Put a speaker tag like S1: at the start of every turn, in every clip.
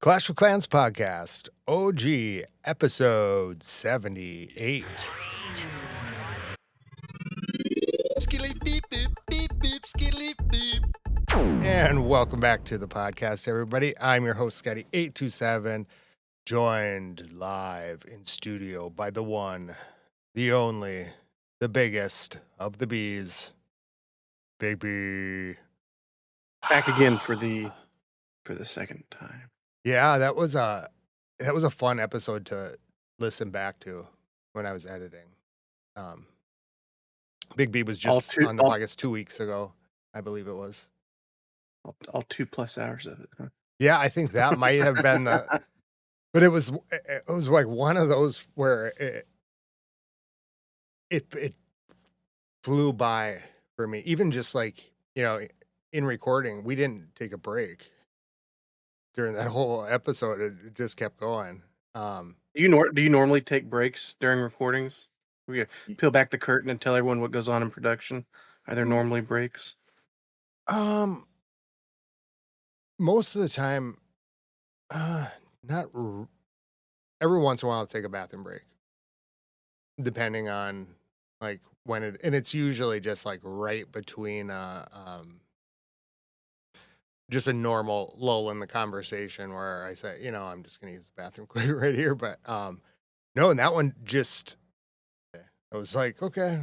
S1: Clash of Clans podcast, OG, episode 78. And welcome back to the podcast, everybody. I'm your host, Scotty827, joined live in studio by the one, the only, the biggest of the bees, Big B.
S2: Back again for the second time.
S1: Yeah, that was a fun episode to listen back to when I was editing. Big B was just on the podcast 2 weeks ago, I believe it was.
S2: All 2+ hours of it, huh?
S1: Yeah, I think that might have been but it was like one of those where it flew by for me. Even just like, in recording, we didn't take a break during that whole episode. It just kept going.
S2: Do you normally take breaks during recordings? We peel back the curtain and tell everyone what goes on in production. Are there normally breaks?
S1: Most of the time, not every once in a while I'll take a bathroom break, depending on like when and it's usually just like right between just a normal lull in the conversation where I say, I'm just gonna use the bathroom quick right here. But no, and that one just I was like, okay,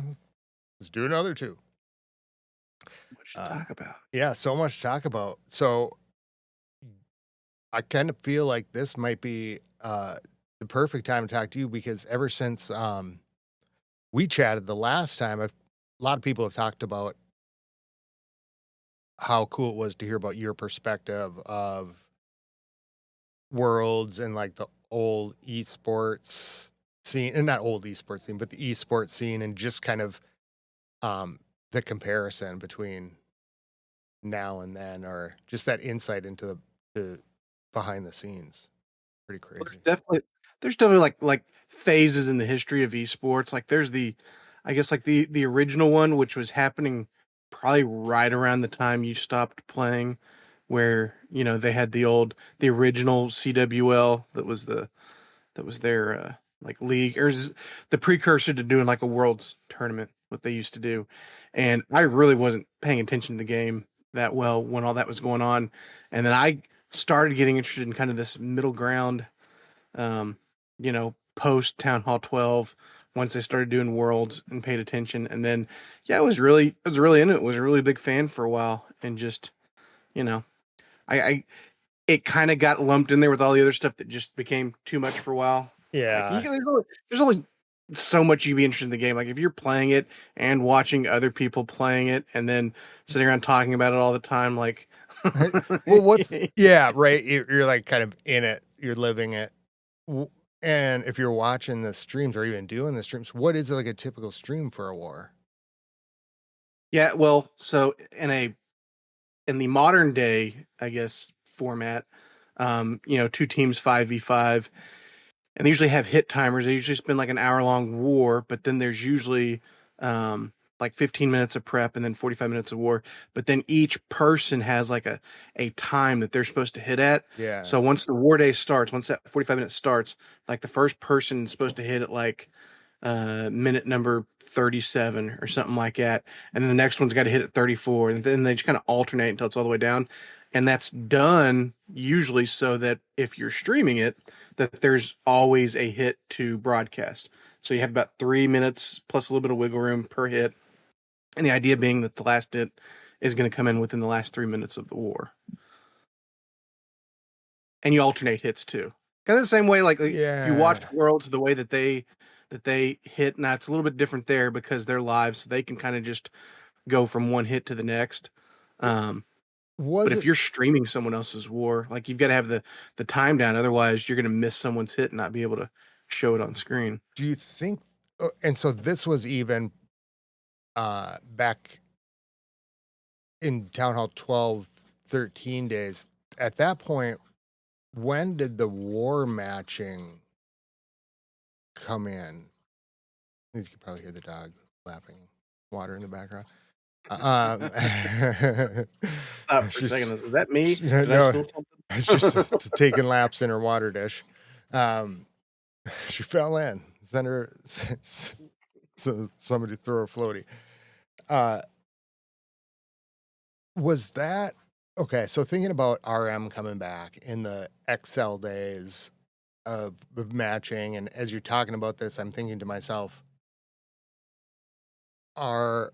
S1: let's do another two.
S2: What should talk about?
S1: Yeah, so much to talk about. So I kind of feel like this might be the perfect time to talk to you because ever since we chatted the last time, a lot of people have talked about how cool it was to hear about your perspective of Worlds and like the old esports scene, and not old esports scene, but the esports scene, and just kind of the comparison between now and then, or just that insight into the behind the scenes. Pretty crazy.
S2: There's definitely like phases in the history of esports. Like there's I guess like the original one, which was happening probably right around the time you stopped playing, where they had the original CWL that was their like league, or the precursor to doing like a world's tournament, what they used to do. And I really wasn't paying attention to the game that well when all that was going on, and then I started getting interested in kind of this middle ground, um, post Town Hall 12, once they started doing worlds and paid attention. And then yeah, I was really into it. Was a really big fan for a while, and just I it kind of got lumped in there with all the other stuff that just became too much for a while. Like
S1: Yeah.
S2: there's only so much you'd be interested in the game. Like if you're playing it and watching other people playing it and then sitting around talking about it all the time, like
S1: Well, yeah, right. You're like kind of in it, you're living it. And if you're watching the streams or even doing the streams, what is like a typical stream for a war?
S2: Yeah, well, so in the modern day, I guess, format, two teams 5v5, and they usually have hit timers. They usually spend like an hour long war, but then there's usually like 15 minutes of prep and then 45 minutes of war. But then each person has like a time that they're supposed to hit at.
S1: Yeah.
S2: So once the war day starts, once that 45 minutes starts, like the first person is supposed to hit at like minute number 37 or something like that, and then the next one's got to hit at 34, and then they just kind of alternate until it's all the way down. And that's done usually so that if you're streaming it, that there's always a hit to broadcast. So you have about 3 minutes plus a little bit of wiggle room per hit, and the idea being that the last hit is going to come in within the last 3 minutes of the war. And you alternate hits too, kind of the same way like
S1: Yeah.
S2: if you watch Worlds, the way that they hit. Now it's a little bit different there because they're live, so they can kind of just go from one hit to the next. But if you're streaming someone else's war, like you've got to have the time down, otherwise you're going to miss someone's hit and not be able to show it on screen.
S1: Do you think? And so this was even back in Town Hall 12, 13 days. At that point, when did the war matching come in? You can probably hear the dog lapping water in the background.
S2: For a second, is that me? Did I
S1: No,
S2: spill something?
S1: It's just taking laps in her water dish. Um, she fell in. Send her so somebody throw a floaty. Uh, was that okay? So thinking about RM coming back in the XL days of matching, and as you're talking about this, I'm thinking to myself, are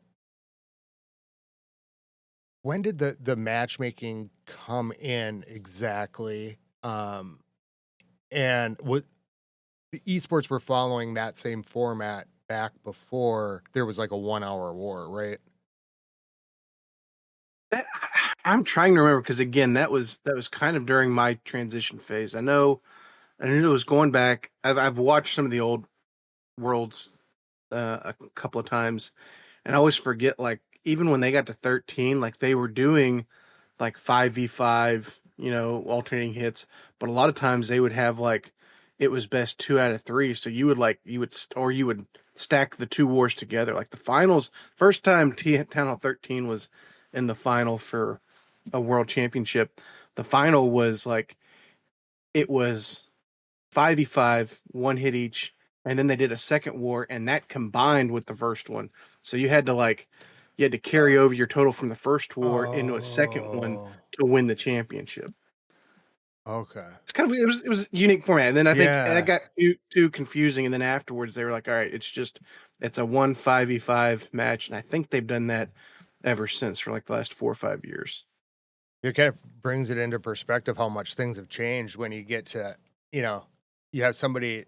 S1: when did the matchmaking come in exactly? And what the esports were following that same format back before there was like a 1 hour war, right?
S2: That, I'm trying to remember because again, that was kind of during my transition phase. I knew it was going back. I've watched some of the old worlds a couple of times, and I always forget like even when they got to 13, like they were doing like 5v5, alternating hits, but a lot of times they would have like it was best 2 out of 3. So you would stack the two wars together. Like the finals, first time Town Hall 13 was in the final for a world championship. The final was like it was 5v5, one hit each, and then they did a second war, and that combined with the first one. So you had to
S1: Uh,
S2: carry over your total from the first war into a second one
S1: oh,
S2: to win the championship.
S1: okay.
S2: It's kind of it was a unique format, and then I think that
S1: Yeah.
S2: got too confusing. And then afterwards, they were like, "All right, it's a 1 5v5 match," and I think they've done that ever since for like the last 4 or 5 years.
S1: It kind of brings it into perspective how much things have changed when you get to, you know, you have somebody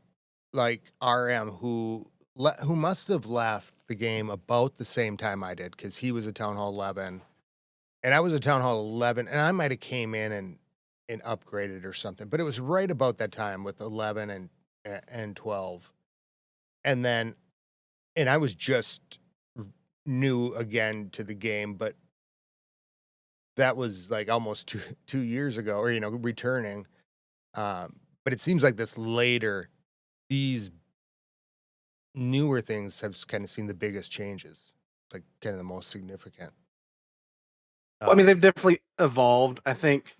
S1: like RM who must have left the game about the same time I did because he was a Town Hall 11 and I was a Town Hall 11 and I might have came in and upgraded or something, but it was right about that time with 11 and 12. And then and I was just new again to the game, but that was like almost 2 years ago or returning. But it seems like this later, these newer things have kind of seen the biggest changes, like kind of the most significant.
S2: Well, I mean,
S1: Um,
S2: they've definitely evolved. I think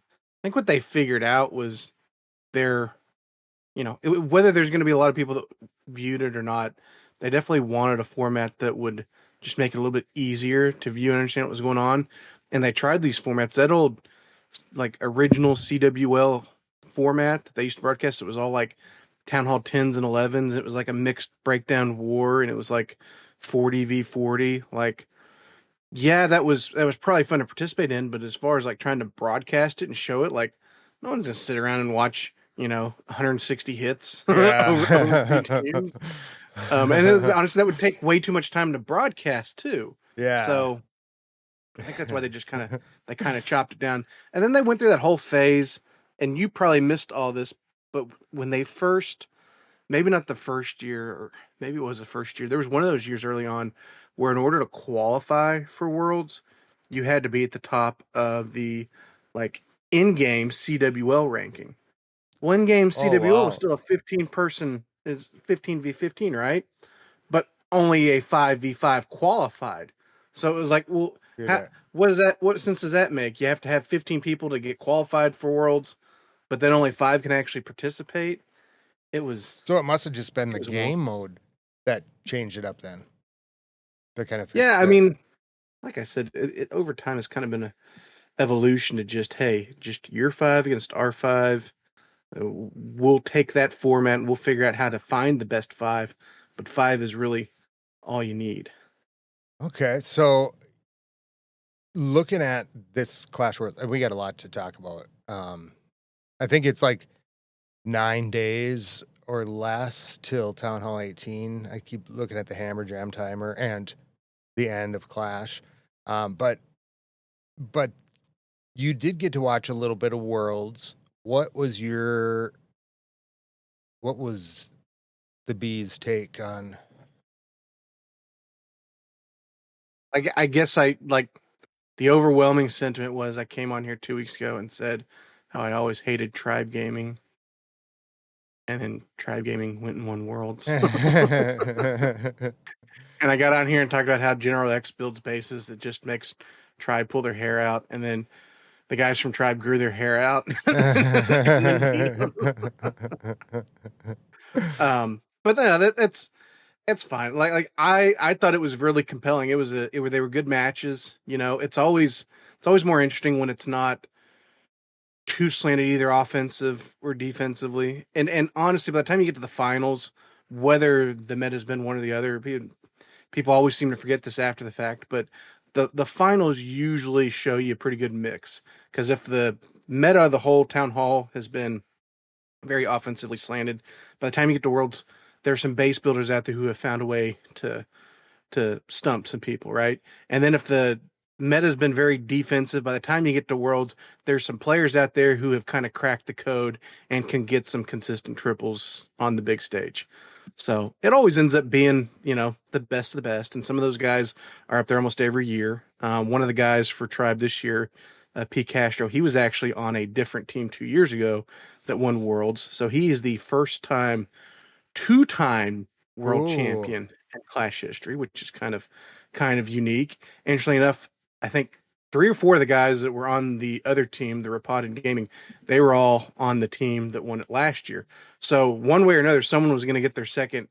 S2: what they figured out was their whether there's going to be a lot of people that viewed it or not, they definitely wanted a format that would just make it a little bit easier to view and understand what was going on. And they tried these formats. That old, like, original CWL format that they used to broadcast, it was all like Town Hall 10s and 11s. It was like a mixed breakdown war, and it was like 40v40. Like, yeah, that was probably fun to participate in, but as far as like trying to broadcast it and show it, like no one's gonna sit around and watch, 160 hits over three
S1: yeah.
S2: teams. Honestly, that would take way too much time to broadcast too.
S1: Yeah.
S2: So I think that's why they kind of chopped it down. And then they went through that whole phase, and you probably missed all this, but when they first, maybe not the first year, or maybe it was the first year. There was one of those years early on where, in order to qualify for Worlds, you had to be at the top of the like in-game CWL ranking. One game
S1: Oh,
S2: CWL was
S1: wow.
S2: still a 15 person, is 15v15, right? But only a 5v5 qualified. So it was like, well,
S1: Hear
S2: how,
S1: that.
S2: what is that? What sense does that make? You have to have 15 people to get qualified for Worlds, but then only five can actually participate. It was
S1: So it must have just been
S2: it
S1: the
S2: was wild.
S1: game mode that changed it up then. That kind of
S2: Yeah,
S1: fixed
S2: I
S1: it.
S2: mean, like I said, it over time has kind of been an evolution to just, hey, just your five against our five. We'll take that format and we'll figure out how to find the best five, but five is really all you need.
S1: Okay. So looking at this Clash Royale, we got a lot to talk about. I think it's like 9 days or less till Town Hall 18. I keep looking at the Hammer Jam timer and the end of Clash. But but you did get to watch a little bit of Worlds. What was your what was the bees take on
S2: I guess I like the overwhelming sentiment was I came on here 2 weeks ago and said how I always hated Tribe Gaming, and then Tribe Gaming went and won Worlds. And I got on here and talked about how General X builds bases that just makes Tribe pull their hair out, and then the guys from Tribe grew their hair out and then beat them. But no, that's fine. I thought it was really compelling. They were good matches. You know, it's always more interesting when it's not too slanted either offensive or defensively. And honestly, by the time you get to the finals, whether the meta's been one or the other, people always seem to forget this after the fact, but the finals usually show you a pretty good mix. Because if the meta of the whole town hall has been very offensively slanted, by the time you get to Worlds, there are some base builders out there who have found a way to stump some people, right? And then if the meta's been very defensive, by the time you get to Worlds, there's some players out there who have kind of cracked the code and can get some consistent triples on the big stage. So it always ends up being, you know, the best of the best. And some of those guys are up there almost every year. One of the guys for Tribe this year, P. Castro, he was actually on a different team 2 years ago that won Worlds. So he is the first time two-time world
S1: Ooh.
S2: champion in Clash history, which is kind of unique. Interestingly enough, I think three or four of the guys that were on the other team, the Rapodin Gaming, they were all on the team that won it last year. So one way or another, someone was going to get their second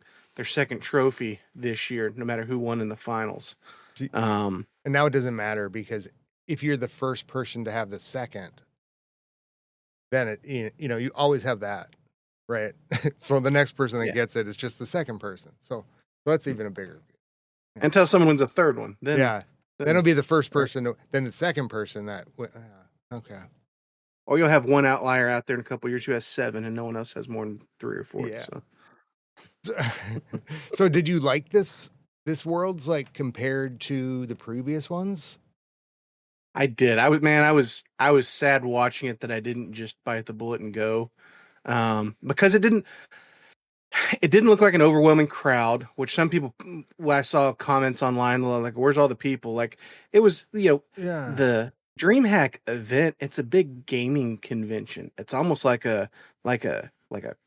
S2: trophy this year, no matter who won in the finals.
S1: See,
S2: Um,
S1: and now it doesn't matter because if you're the first person to have the second, then you always have that, right? So the next person that
S2: yeah.
S1: gets it is just the second person. So that's even a bigger. Yeah.
S2: Until someone wins a third one, then
S1: Yeah. Then
S2: then
S1: it'll be the first
S2: right.
S1: person, then the second person okay.
S2: Or you'll have one outlier out there in a couple years who has seven, and no one else has more than three or four.
S1: Yeah.
S2: So.
S1: So did you like this world's like compared to the previous ones?
S2: I did. I was sad watching it that I didn't just bite the bullet and go. Because it didn't look like an overwhelming crowd, which some people, when I saw comments online like, where's all the people? Like, it was,
S1: Yeah.
S2: the DreamHack event, it's a big gaming convention. It's almost like a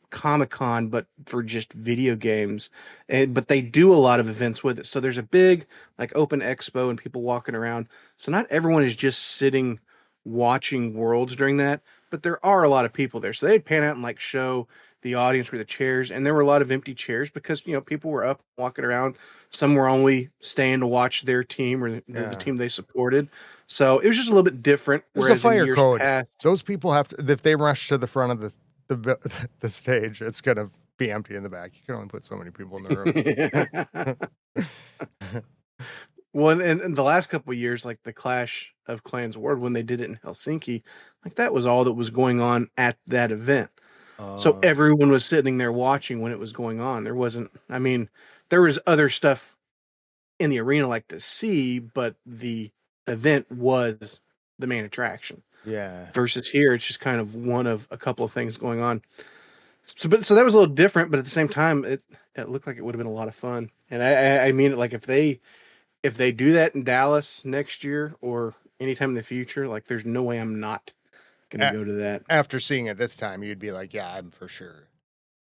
S2: Comic-Con, but for just video games. But they do a lot of events with it. So there's a big like open expo and people walking around. So not everyone is just sitting watching Worlds during that, but there are a lot of people there. So they'd pan out and like show the audience were the chairs, and there were a lot of empty chairs because people were up walking around. Some were only staying to watch their team or the
S1: Yeah.
S2: team they supported. So it was just a little bit different.
S1: There's a
S2: Whereas in
S1: fire
S2: years
S1: code.
S2: past,
S1: Those people have to, if they rush to the front of the stage, it's gonna be empty in the back. You can only put so many people in the room.
S2: well, and the last couple of years, like the Clash of Clans World, when they did it in Helsinki, like that was all that was going on at that event. So
S1: uh,
S2: everyone was sitting there watching when it was going on. There wasn't, I mean, there was other stuff in the arena like to see, but the event was the main attraction.
S1: yeah.
S2: Versus here, it's just kind of one of a couple of things going on. So that was a little different, but at the same time, it looked like it would have been a lot of fun. And I mean it, like if they do that in Dallas next year or anytime in the future, like there's no way I'm not gonna
S1: A-
S2: go to that.
S1: After seeing it this time, you'd be like, yeah, I'm for sure.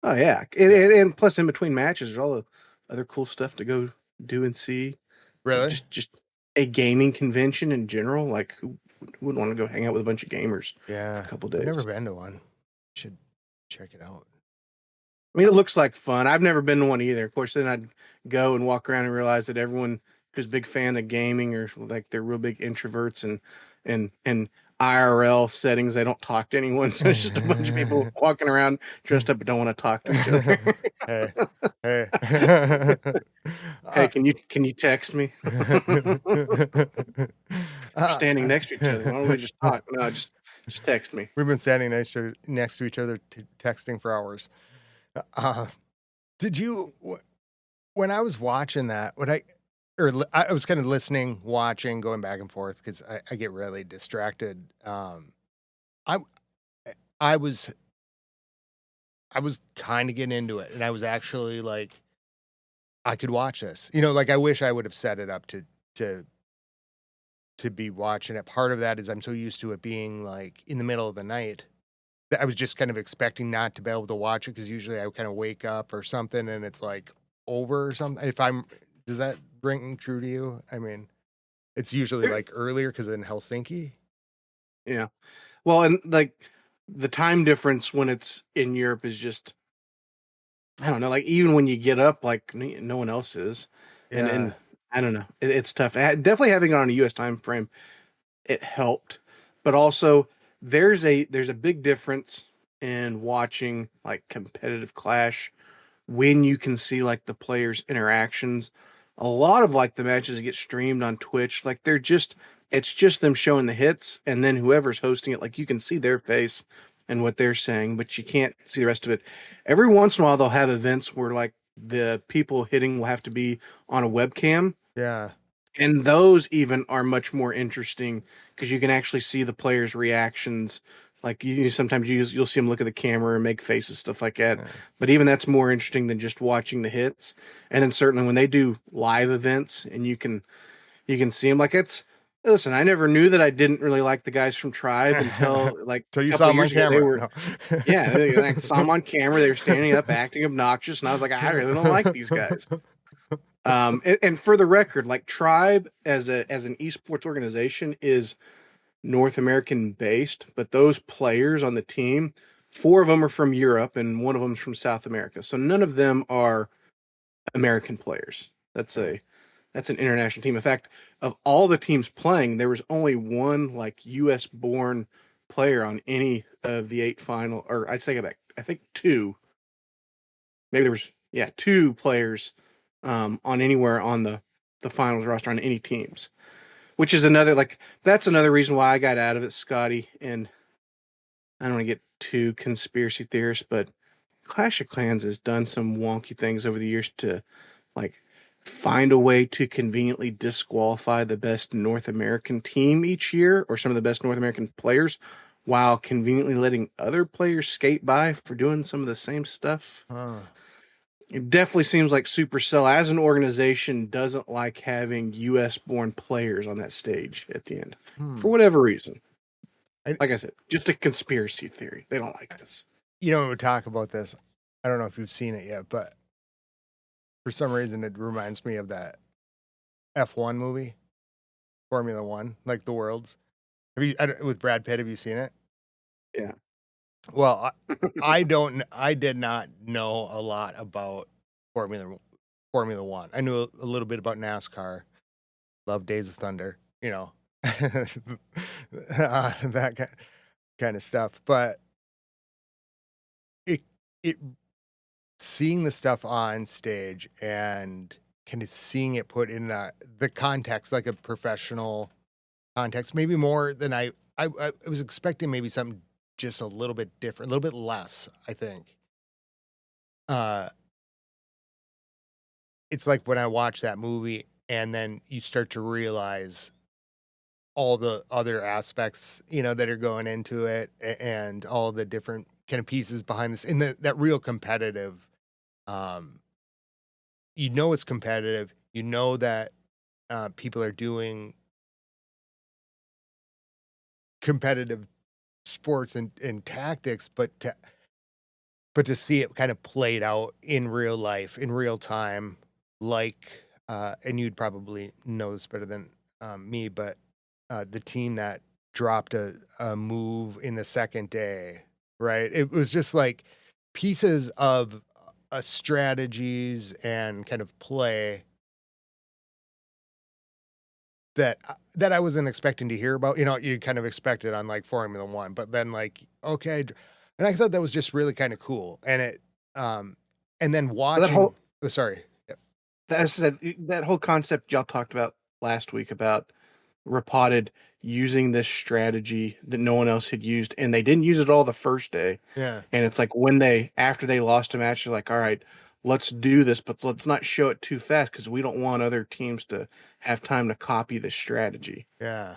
S2: Oh yeah, and,
S1: Yeah.
S2: and, and plus in between matches, there's all the other cool stuff to go do and see. Like
S1: Really?
S2: just a gaming convention in general. Like who would want to go hang out with a bunch of gamers for
S1: Yeah.
S2: a couple
S1: I've never
S2: days?
S1: been to one. Should check it out.
S2: I mean, it looks like fun. I've never been to one either. Of course, then I'd go and walk around and realize that everyone who's a big fan of gaming or like they're real big introverts and IRL settings, they don't talk to anyone. So it's just a bunch of people walking around dressed up but don't want to talk to each other.
S1: Hey, hey.
S2: Hey,
S1: uh,
S2: can you text me? We're
S1: uh,
S2: standing next to each other. Why don't we just talk? No, just text me.
S1: we've been standing next to each other, texting for hours. Uh, did you when I was watching that? I was kind of listening, watching, going back and forth because I get really distracted. I I was I was kind of getting into it, and I was actually like, I could watch this. Like I wish I would have set it up to to be watching it. Part of that is I'm so used to it being like in the middle of the night that I was just kind of expecting not to be able to watch it because usually I kind of wake up or something and it's like over or something. Does that ring true to you? I mean, it's usually like earlier because in Helsinki.
S2: Yeah. Well, and like the time difference when it's in Europe is just, I don't know, like even when you get up, like no one else is, and
S1: Yeah,
S2: I don't know, it's tough. Definitely having it on a U.S. time frame, it helped, but also there's a big difference in watching like competitive Clash when you can see like the players' interactions. A lot of like the matches that get streamed on Twitch, like it's just them showing the hits, and then whoever's hosting it, like you can see their face and what they're saying, but you can't see the rest of it. Every once in a while they'll have events where like the people hitting will have to be on a webcam,
S1: yeah,
S2: and those even are much more interesting because you can actually see the players' reactions. Like sometimes you'll see them look at the camera and make faces, stuff like that.
S1: yeah.
S2: But even that's more interesting than just watching the hits. And then certainly when they do live events and you can see them, like it's, listen, I never knew that I didn't really like the guys from Tribe until like
S1: Till
S2: a
S1: you
S2: couple
S1: saw
S2: of
S1: him on
S2: years ago. They
S1: camera.
S2: were,
S1: No.
S2: yeah, I saw them on camera. They were standing up acting obnoxious, and I was like, I really don't like these guys. And for the record, like Tribe as an esports organization is North American based, but those players on the team, four of them are from Europe and one of them is from South America. So none of them are American players.
S1: Yeah.
S2: That's an international team. In fact, of all the teams playing, there was only one like US born player on any of the eight final, or I'd say back, I think two, maybe there was, yeah, two players on anywhere on the finals roster on any teams, which is another like that's another reason why I got out of it, Scotty. And I don't want to get too conspiracy theorist, but Clash of Clans has done some wonky things over the years to like find a way to conveniently disqualify the best North American team each year or some of the best North American players while conveniently letting other players skate by for doing some of the same stuff.
S1: Huh.
S2: It definitely seems like Supercell as an organization doesn't like having US born players on that stage at the end for
S1: Hmm.
S2: whatever reason.
S1: I,
S2: Like I said, just a conspiracy theory. They don't like us.
S1: when we talk about this, I don't know if you've seen it yet, but for some reason it reminds me of that F1 movie, Formula One, like the world's. With Brad Pitt? Have you seen it?
S2: Yeah.
S1: Well, I don't. I did not know a lot about Formula Formula One. I knew a little bit about NASCAR. Love Days of Thunder. That kind of stuff. But it it seeing the stuff on stage and kind of seeing it put in the context, like a professional context, maybe more than I was expecting, maybe something just a little bit different, a little bit less, I think. Uh, it's like when I watch that movie and then you start to realize all the other aspects, that are going into it and all the different kind of pieces behind this and that real competitive, um, it's competitive, that people are doing competitive sports and tactics, but to see it kind of played out in real life, in real time, like, and you'd probably know this better than me, but the team that dropped a move in the second day, right? It was just like pieces of strategies and kind of play that I wasn't expecting to hear about. You kind of expect it on like Formula One, but then like, okay, and I thought that was just really kind of cool. Um, and then
S2: But that
S1: watching.
S2: whole
S1: Oh, sorry. Yep.
S2: that whole concept y'all talked about last week about Rapotted using this strategy that no one else had used, and they didn't use it all the first day.
S1: Yeah,
S2: And it's like when they after they lost a match, they're like, all right, let's do this, but let's not show it too fast because we don't want other teams to have time to copy this strategy.
S1: yeah,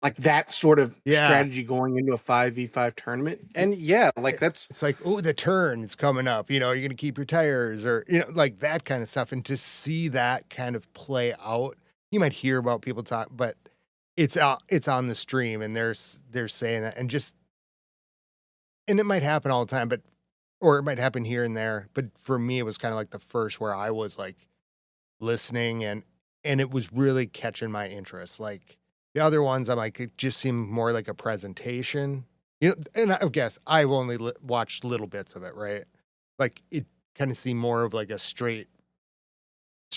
S2: Like that sort of
S1: yeah.
S2: strategy going into a 5v5 tournament. And yeah, like that's
S1: It's like, oh, the turn is coming up. You're gonna keep your tires, or like that kind of stuff. And to see that kind of play out, you might hear about people talk, but it's on the stream, and they're saying that, and it might happen all the time, but or it might happen here and there. But for me, it was kind of like the first where I was like listening, and it was really catching my interest. Like The other ones, I'm like, it just seemed more like a presentation, and I guess I've only watched little bits of it, right? Like, it kinda seemed more of like a straight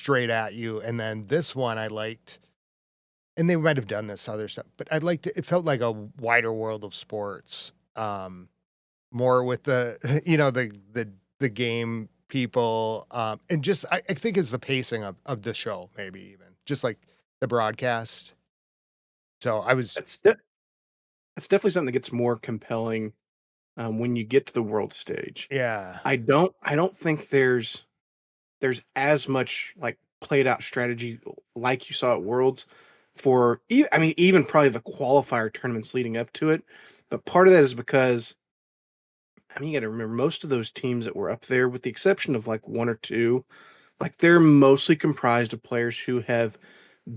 S1: at you, and then this one I liked, and they might have done this other stuff, but I liked it felt like a wider world of sports, more with the the game people, and just I think it's the pacing of the show maybe even, just like the broadcast. So I was
S2: That's that's definitely something that gets more compelling when you get to the world stage.
S1: yeah,
S2: I don't think there's as much like played out strategy like you saw at Worlds for I mean even probably the qualifier tournaments leading up to it. But part of that is because I mean you got to remember most of those teams that were up there, with the exception of like one or two, like they're mostly comprised of players who have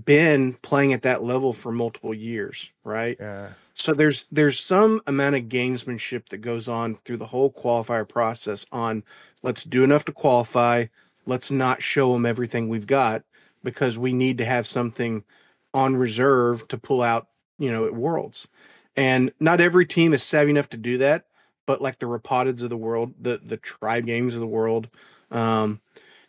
S2: been playing at that level for multiple years, right?
S1: yeah,
S2: So there's some amount of gamesmanship that goes on through the whole qualifier process on let's do enough to qualify, let's not show them everything we've got because we need to have something on reserve to pull out, at Worlds. And not every team is savvy enough to do that, but like the Rapotids of the world, the Tribe Games of the world, um,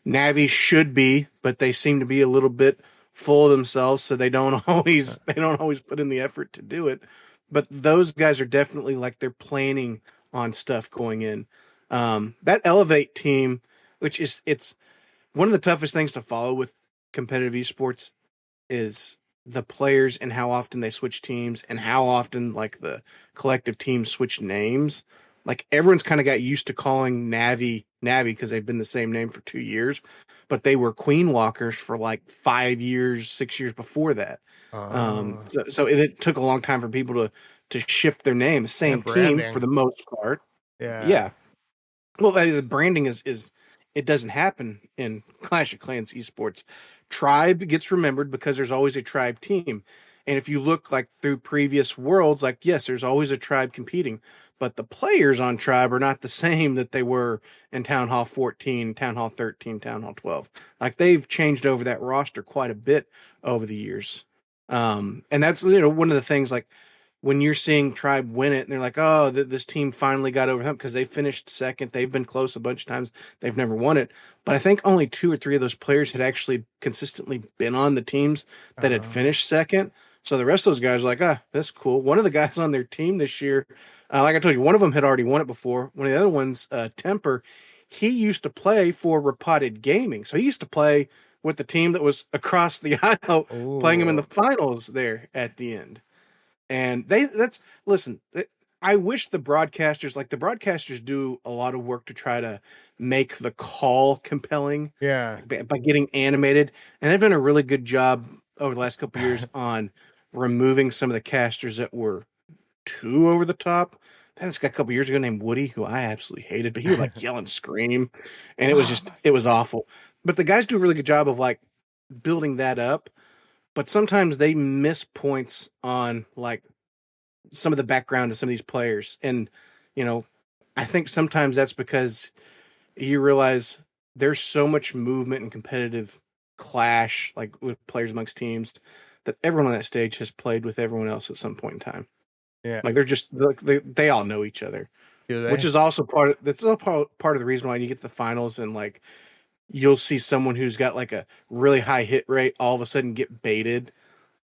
S2: Navi should be, but they seem to be a little bit full of themselves, so they don't
S1: uh,
S2: always put in the effort to do it. But those guys are definitely like they're planning on stuff going in. That Elevate team, which is it's one of the toughest things to follow with competitive esports, is the players and how often they switch teams and how often like the collective teams switch names. Like everyone's kind of got used to calling Navi because they've been the same name for 2 years, but they were Queen Walkers for like 5 years, 6 years before that.
S1: oh,
S2: So it took a long time for people to shift their name.
S1: yeah,
S2: Same team for
S1: branding,
S2: the most part.
S1: yeah,
S2: Yeah, well, the branding is it doesn't happen in Clash of Clans esports. Tribe gets remembered because there's always a tribe team. And if you look like through previous worlds, like yes, there's always a tribe competing, but the players on tribe are not the same that they were in Town Hall 14, Town Hall 13, Town Hall 12. Like they've changed over that roster quite a bit over the years. And that's one of the things like when you're seeing Tribe win it and they're like, oh, this team finally got over them because they finished second. They've been close a bunch of times. They've never won it. But I think only two or three of those players had actually consistently been on the teams that had
S1: oh,
S2: finished second. So the rest of those guys are like, ah, that's cool. One of the guys on their team this year, like I told you, one of them had already won it before. One of the other ones, Temper, he used to play for Repotted Gaming. So he used to play with the team that was across the aisle playing him in the
S1: ooh,
S2: finals there at the end. And that's listen, I wish the broadcasters do a lot of work to try to make the call compelling,
S1: yeah,
S2: like by getting animated, and they've done a really good job over the last couple years on removing some of the casters that were too over the top. This guy a couple years ago named Woody, who I absolutely hated, but he would like yell and scream, and
S1: oh my,
S2: it was awful. But the guys do a really good job of like building that up, but sometimes they miss points on like some of the background of some of these players. And, you know, I think sometimes that's because you realize there's so much movement and competitive clash, like with players amongst teams, that everyone on that stage has played with everyone else at some point in time.
S1: yeah,
S2: Like they're just like they all know each other,
S1: do
S2: which
S1: they?
S2: is also part of the reason why you get to the finals and like you'll see someone who's got like a really high hit rate all of a sudden get baited,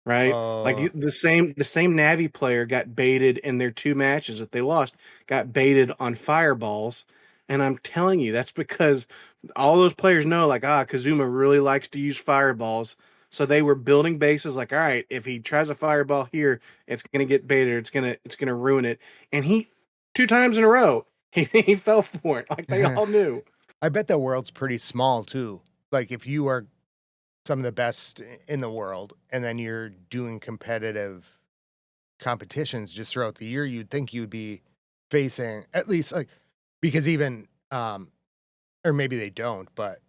S2: right? Like
S1: Oh,
S2: the same Navi player got baited in their two matches that they lost, got baited on fireballs. And I'm telling you, that's because all those players know, like, Kazuma really likes to use fireballs. So they were building bases like, all right, if he tries a fireball here, it's gonna get baited, it's gonna ruin it. And he 2 times in a row, he fell for it. Like they all knew.
S1: I bet the world's pretty small too. Like if you are some of the best in the world, and then you're doing competitive competitions just throughout the year, you'd think you'd be facing at least like because even or maybe they don't, but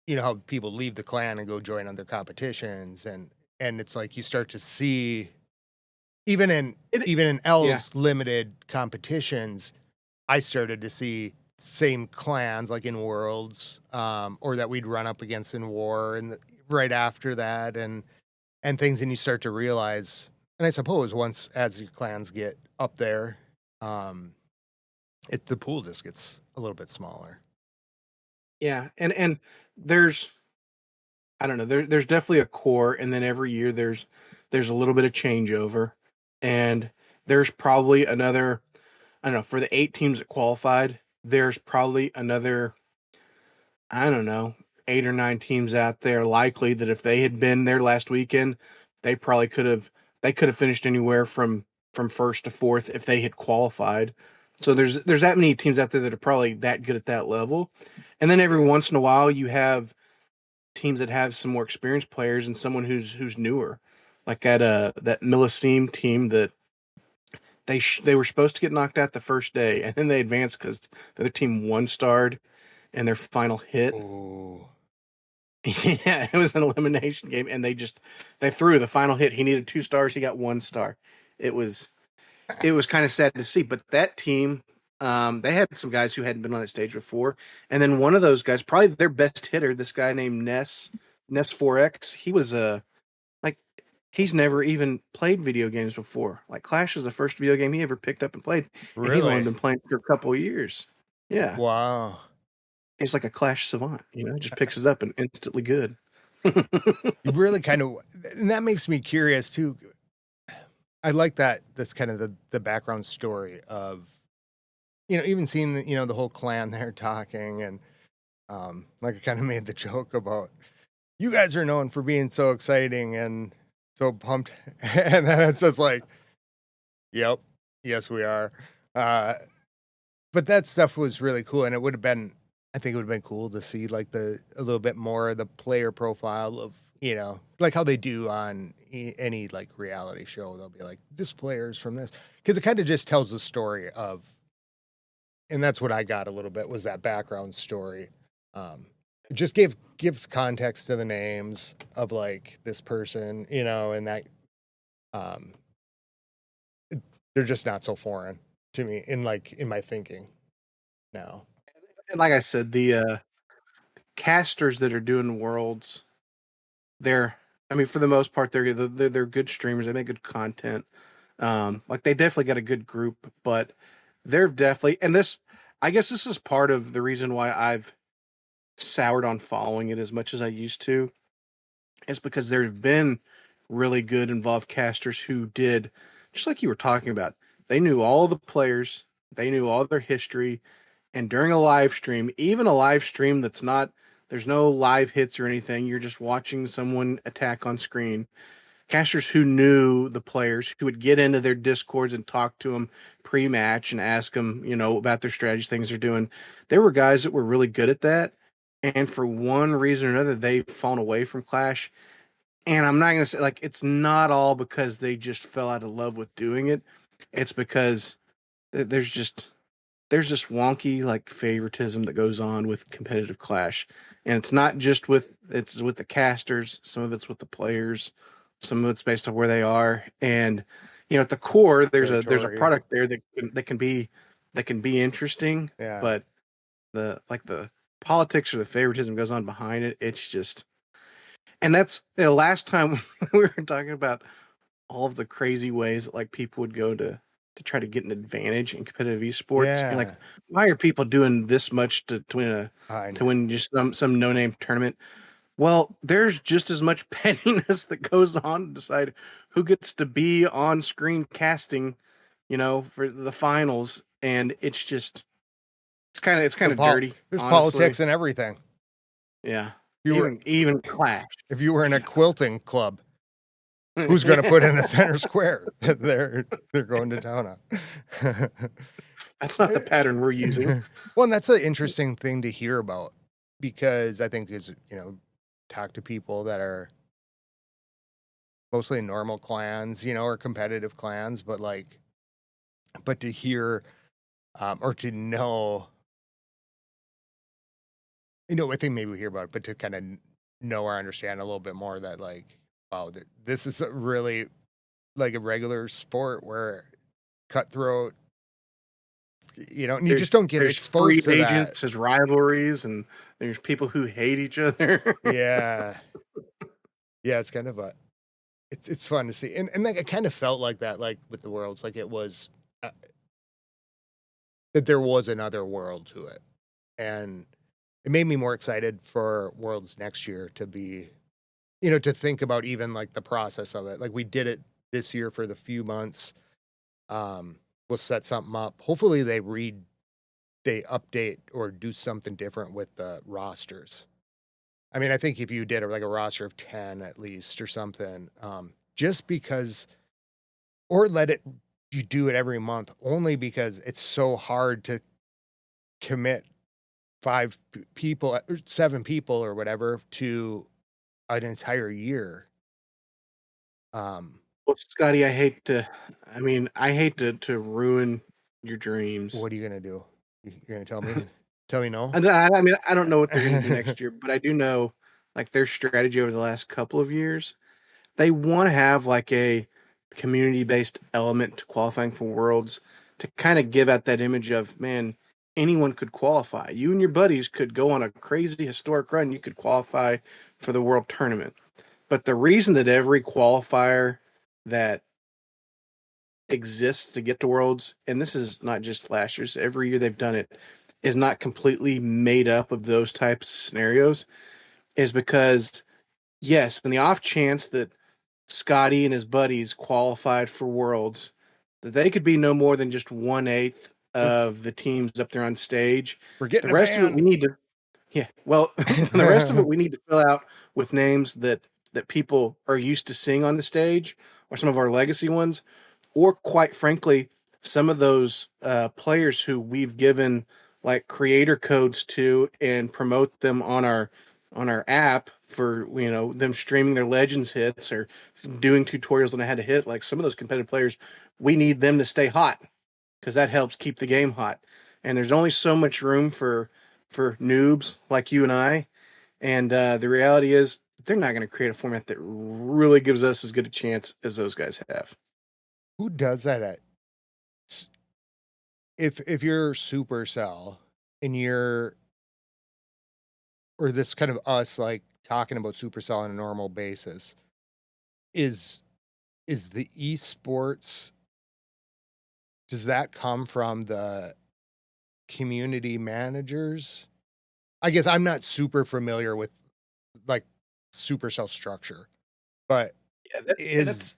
S1: you know how people leave the clan and go join other competitions, and it's like you start to see even in
S2: It
S1: even in
S2: yeah.
S1: L's limited competitions, I started to see same clans like in Worlds, or that we'd run up against in War and right after that, and things, and you start to realize, and I suppose once as your clans get up there, um, the pool just gets a little bit smaller.
S2: Yeah, and there's I don't know, there's definitely a core, and then every year there's a little bit of changeover, and there's probably another I don't know, for the 8 teams that qualified, there's probably another, I don't know, 8 or 9 teams out there likely that if they had been there last weekend, they probably could have finished anywhere from first to fourth if they had qualified. So there's that many teams out there that are probably that good at that level. And then every once in a while you have teams that have some more experienced players and someone who's newer. Like that Millesteam team that they were supposed to get knocked out the first day, and then they advanced because the other team one starred in their final hit.
S1: Oh,
S2: Yeah, it was an elimination game, and they threw the final hit. He needed 2 stars, he got 1 star. It was it was kind of sad to see, but that team, they had some guys who hadn't been on that stage before, and then one of those guys, probably their best hitter, this guy named Ness 4X. He was like he's never even played video games before. Like Clash was the first video game he ever picked up and played, and he's only
S1: really?
S2: been playing for a couple of years. Yeah,
S1: Wow.
S2: he's like a Clash savant, just picks it up and instantly good.
S1: You really kind of, and that makes me curious too. I like that. That's kind of the background story of, even seeing the whole clan there talking, and like I kind of made the joke about, you guys are known for being so exciting and so pumped, and then it's just like, yep, yes we are. Uh, but that stuff was really cool, and it would have been, I think it would have been cool to see like a little bit more of the player profile of, like how they do on any like reality show. They'll be like, this player's from this, because it kind of just tells the story of, and that's what I got a little bit, was that background story. Just gives context to the names of like this person, and that um, they're just not so foreign to me in my thinking now.
S2: And like I said, the casters that are doing worlds, they're I mean, for the most part, they're good streamers. They make good content. Like they definitely got a good group, but they're definitely and this. I guess this is part of the reason why I've soured on following it as much as I used to. Is because there have been really good involved casters who did just like you were talking about. They knew all the players, they knew all their history, and during a live stream, even a live stream that's not there's no live hits or anything, you're just watching someone attack on screen. Casters who knew the players, who would get into their discords and talk to them pre-match and ask them, about their strategies, things they're doing. There were guys that were really good at that, and for one reason or another, they've fallen away from Clash. And I'm not gonna say like it's not all because they just fell out of love with doing it. It's because there's just there's this wonky like favoritism that goes on with competitive Clash, and it's not just it's with the casters. Some of it's with the players. Some of it's based on where they are, and at the core, there's a
S1: Territory.
S2: product there that can be interesting,
S1: Yeah.
S2: but the politics or the favoritism goes on behind it. It's just, and that's the last time we were talking about all of the crazy ways that like people would go to try to get an advantage in competitive esports. You're like,
S1: Yeah.
S2: why are people doing this much
S1: I
S2: to
S1: know.
S2: win just some no name tournament? Well, there's just as much pettiness that goes on to decide who gets to be on screen casting, for the finals, and it's kind of dirty,
S1: There's
S2: honestly.
S1: politics and everything.
S2: Yeah,
S1: If you were
S2: even Clash.
S1: if you were in a quilting club, who's going to put in the center square? They're going to town on.
S2: That's not the pattern we're using.
S1: Well, and that's an interesting thing to hear about, because I think is, talk to people that are mostly normal clans, or competitive clans, but to hear, or to know, I think maybe we hear about it, but to kind of know or understand a little bit more that like, wow, this is a really like a regular sport where cutthroat, and you just don't get
S2: There's free
S1: exposed to that.
S2: agents, there's rivalries, and there's people who hate each other.
S1: Yeah. Yeah, it's kind of a it's fun to see, and like, it kind of felt like that, like, with the Worlds, like, it was, that there was another world to it, and it made me more excited for Worlds next year to be to think about even, like, the process of it, like, we did it this year for the few months, we'll set something up. Hopefully, they update or do something different with the rosters. I mean, I think if you did, like, a roster of 10 at least or something, just because or let it you do it every month only because it's so hard to commit 5 p people or 7 people or whatever to an entire year. Um,
S2: Well, Scotty, I mean, I hate to ruin your dreams.
S1: what are you gonna do? You're gonna tell me? Tell me no?
S2: I mean, I don't know what they're going to do next year, but I do know like their strategy over the last couple of years. They want to have like a community-based element to qualifying for Worlds to kind of give out that image of, man, anyone could qualify. You and your buddies could go on a crazy historic run. You could qualify for the World Tournament. But the reason that every qualifier that exists to get to Worlds, and this is not just last year's, every year they've done it, is not completely made up of those types of scenarios, is because, yes, in the off chance that Scotty and his buddies qualified for Worlds, that they could be no more than just 1/8
S1: We're
S2: of the teams up there on stage.
S1: we're
S2: The
S1: getting a
S2: rest of it we
S1: band.
S2: need to yeah, well, the rest of it we need to fill out with names that people are used to seeing on the stage, or some of our legacy ones, or quite frankly, some of those players who we've given like creator codes to and promote them on our app for them streaming their Legends hits or doing tutorials on how to hit. Like some of those competitive players, we need them to stay hot because that helps keep the game hot. And there's only so much room for noobs like you and I. And the reality is, they're not going to create a format that really gives us as good a chance as those guys have.
S1: Who does that at s if you're Supercell and you're or this kind of us, like, talking about Supercell on a normal basis, is the esports does that come from the community managers? I guess I'm not super familiar with, like, Supercell structure, but
S2: Yeah,
S1: is
S2: that's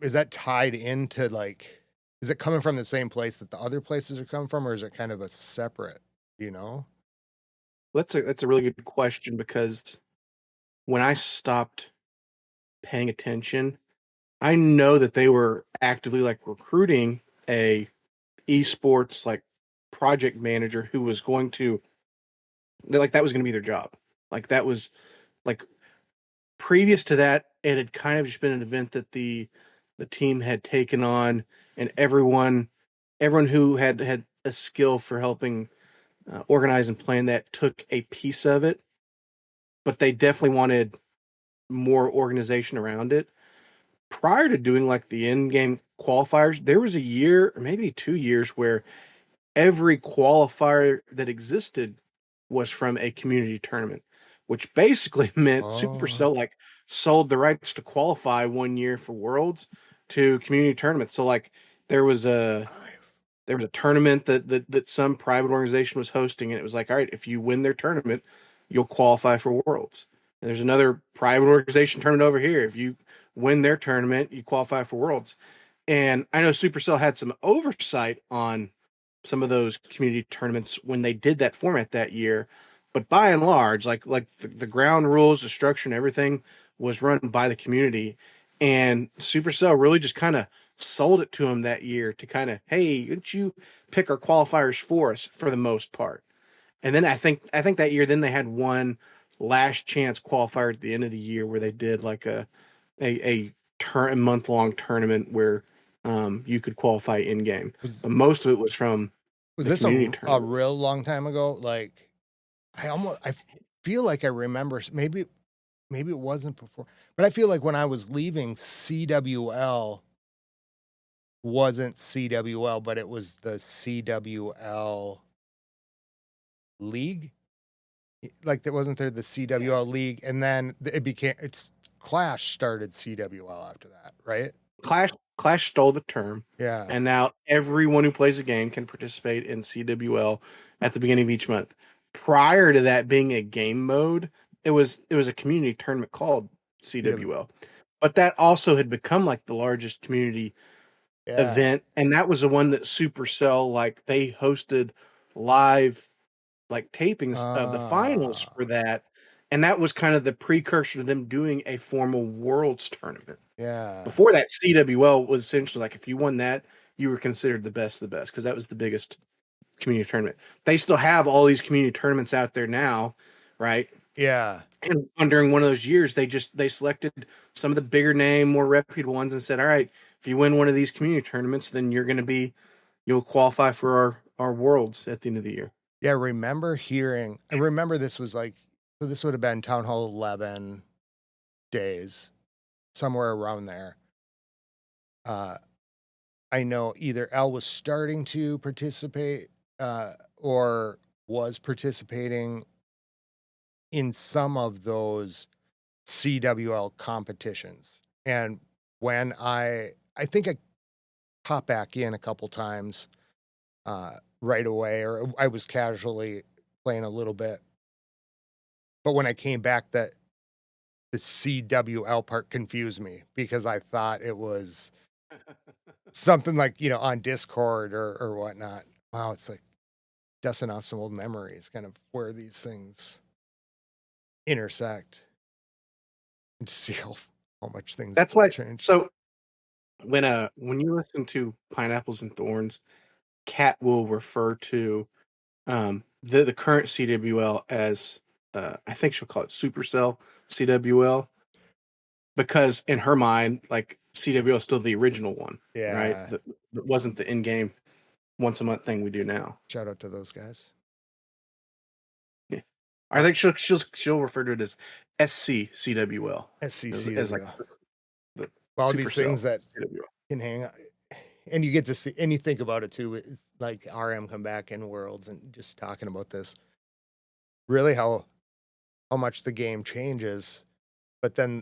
S1: is that tied into, like is it coming from the same place that the other places are coming from, or is it kind of a separate, you know?
S2: that's a really good question because when I stopped paying attention, I know that they were actively like recruiting a esports like project manager who was going to like that was going to be their job. Like that was like previous to that, it had kind of just been an event that the team had taken on, and everyone who had a skill for helping organize and plan that took a piece of it, but they definitely wanted more organization around it. Prior to doing like the in game qualifiers, there was a year or maybe 2 years where every qualifier that existed was from a community tournament, which basically meant
S1: Oh,
S2: Supercell like sold the rights to qualify 1 year for Worlds to community tournaments. So like there was a
S1: I've
S2: there was a tournament that some private organization was hosting, and it was like, all right, if you win their tournament, you'll qualify for Worlds. And there's another private organization tournament over here. If you win their tournament, you qualify for Worlds. And I know Supercell had some oversight on some of those community tournaments when they did that format that year, but by and large, like the ground rules, the structure, and everything was run by the community. And Supercell really just kind of sold it to them that year to kind of, hey, don't you pick our qualifiers for us for the most part. And then I think that year then they had one last chance qualifier at the end of the year where they did like a month long tournament where you could qualify in game.
S1: was
S2: But most of it was from
S1: was
S2: the
S1: this
S2: community
S1: a
S2: tournaments.
S1: real long time ago? Like, I feel like I remember maybe it wasn't before, but I feel like when I was leaving, CWL wasn't CWL, but it was the CWL league? Like, there wasn't there the
S2: Yeah.
S1: CWL league, and then it became it's Clash started CWL after that, right?
S2: Clash stole the term,
S1: Yeah.
S2: and now everyone who plays a game can participate in CWL at the beginning of each month. Prior to that being a game mode, it was a community tournament called
S1: CW.
S2: CWL. But that also had become like the largest community
S1: Yeah.
S2: event, and that was the one that Supercell, like, they hosted live like tapings of the finals
S1: Uh,
S2: for that, and that was kind of the precursor to them doing a formal worlds tournament.
S1: yeah.
S2: Before that, CWL was essentially like if you won that, you were considered the best of the best because that was the biggest community tournament. They still have all these community tournaments out there now, right?
S1: Yeah.
S2: And during one of those years, they selected some of the bigger name, more reputable ones, and said, "All right, if you win one of these community tournaments, then you'll qualify for our worlds at the end of the year."
S1: Yeah, I remember this was like, so this would have been Town Hall 11 days, somewhere around there. Uh, I know either L was starting to participate, or was participating in some of those CWL competitions. And when I think I popped back in a couple times, right away, or I was casually playing a little bit. But when I came back, the CWL part confused me because I thought it was something like, on Discord or whatnot. Wow, it's like dusting off some old memories, kind of where these things intersect and see how much things
S2: That's why.
S1: change.
S2: So when you listen to Pineapples and Thorns, Cat will refer to the current CWL as I think she'll call it Supercell CWL because in her mind, like CWL is still the original one, right?
S1: Yeah.
S2: That wasn't the in-game once a month thing we do now.
S1: Shout out to those guys.
S2: Yeah. I
S1: Uh,
S2: think she'll refer to it as SCCWL as like
S1: SCCWL.
S2: the
S1: All these
S2: Supercell
S1: things that
S2: CWL.
S1: can hang out. And you get to see, and you think about it too. It's like RM come back in Worlds and just talking about this, really how much the game changes. But then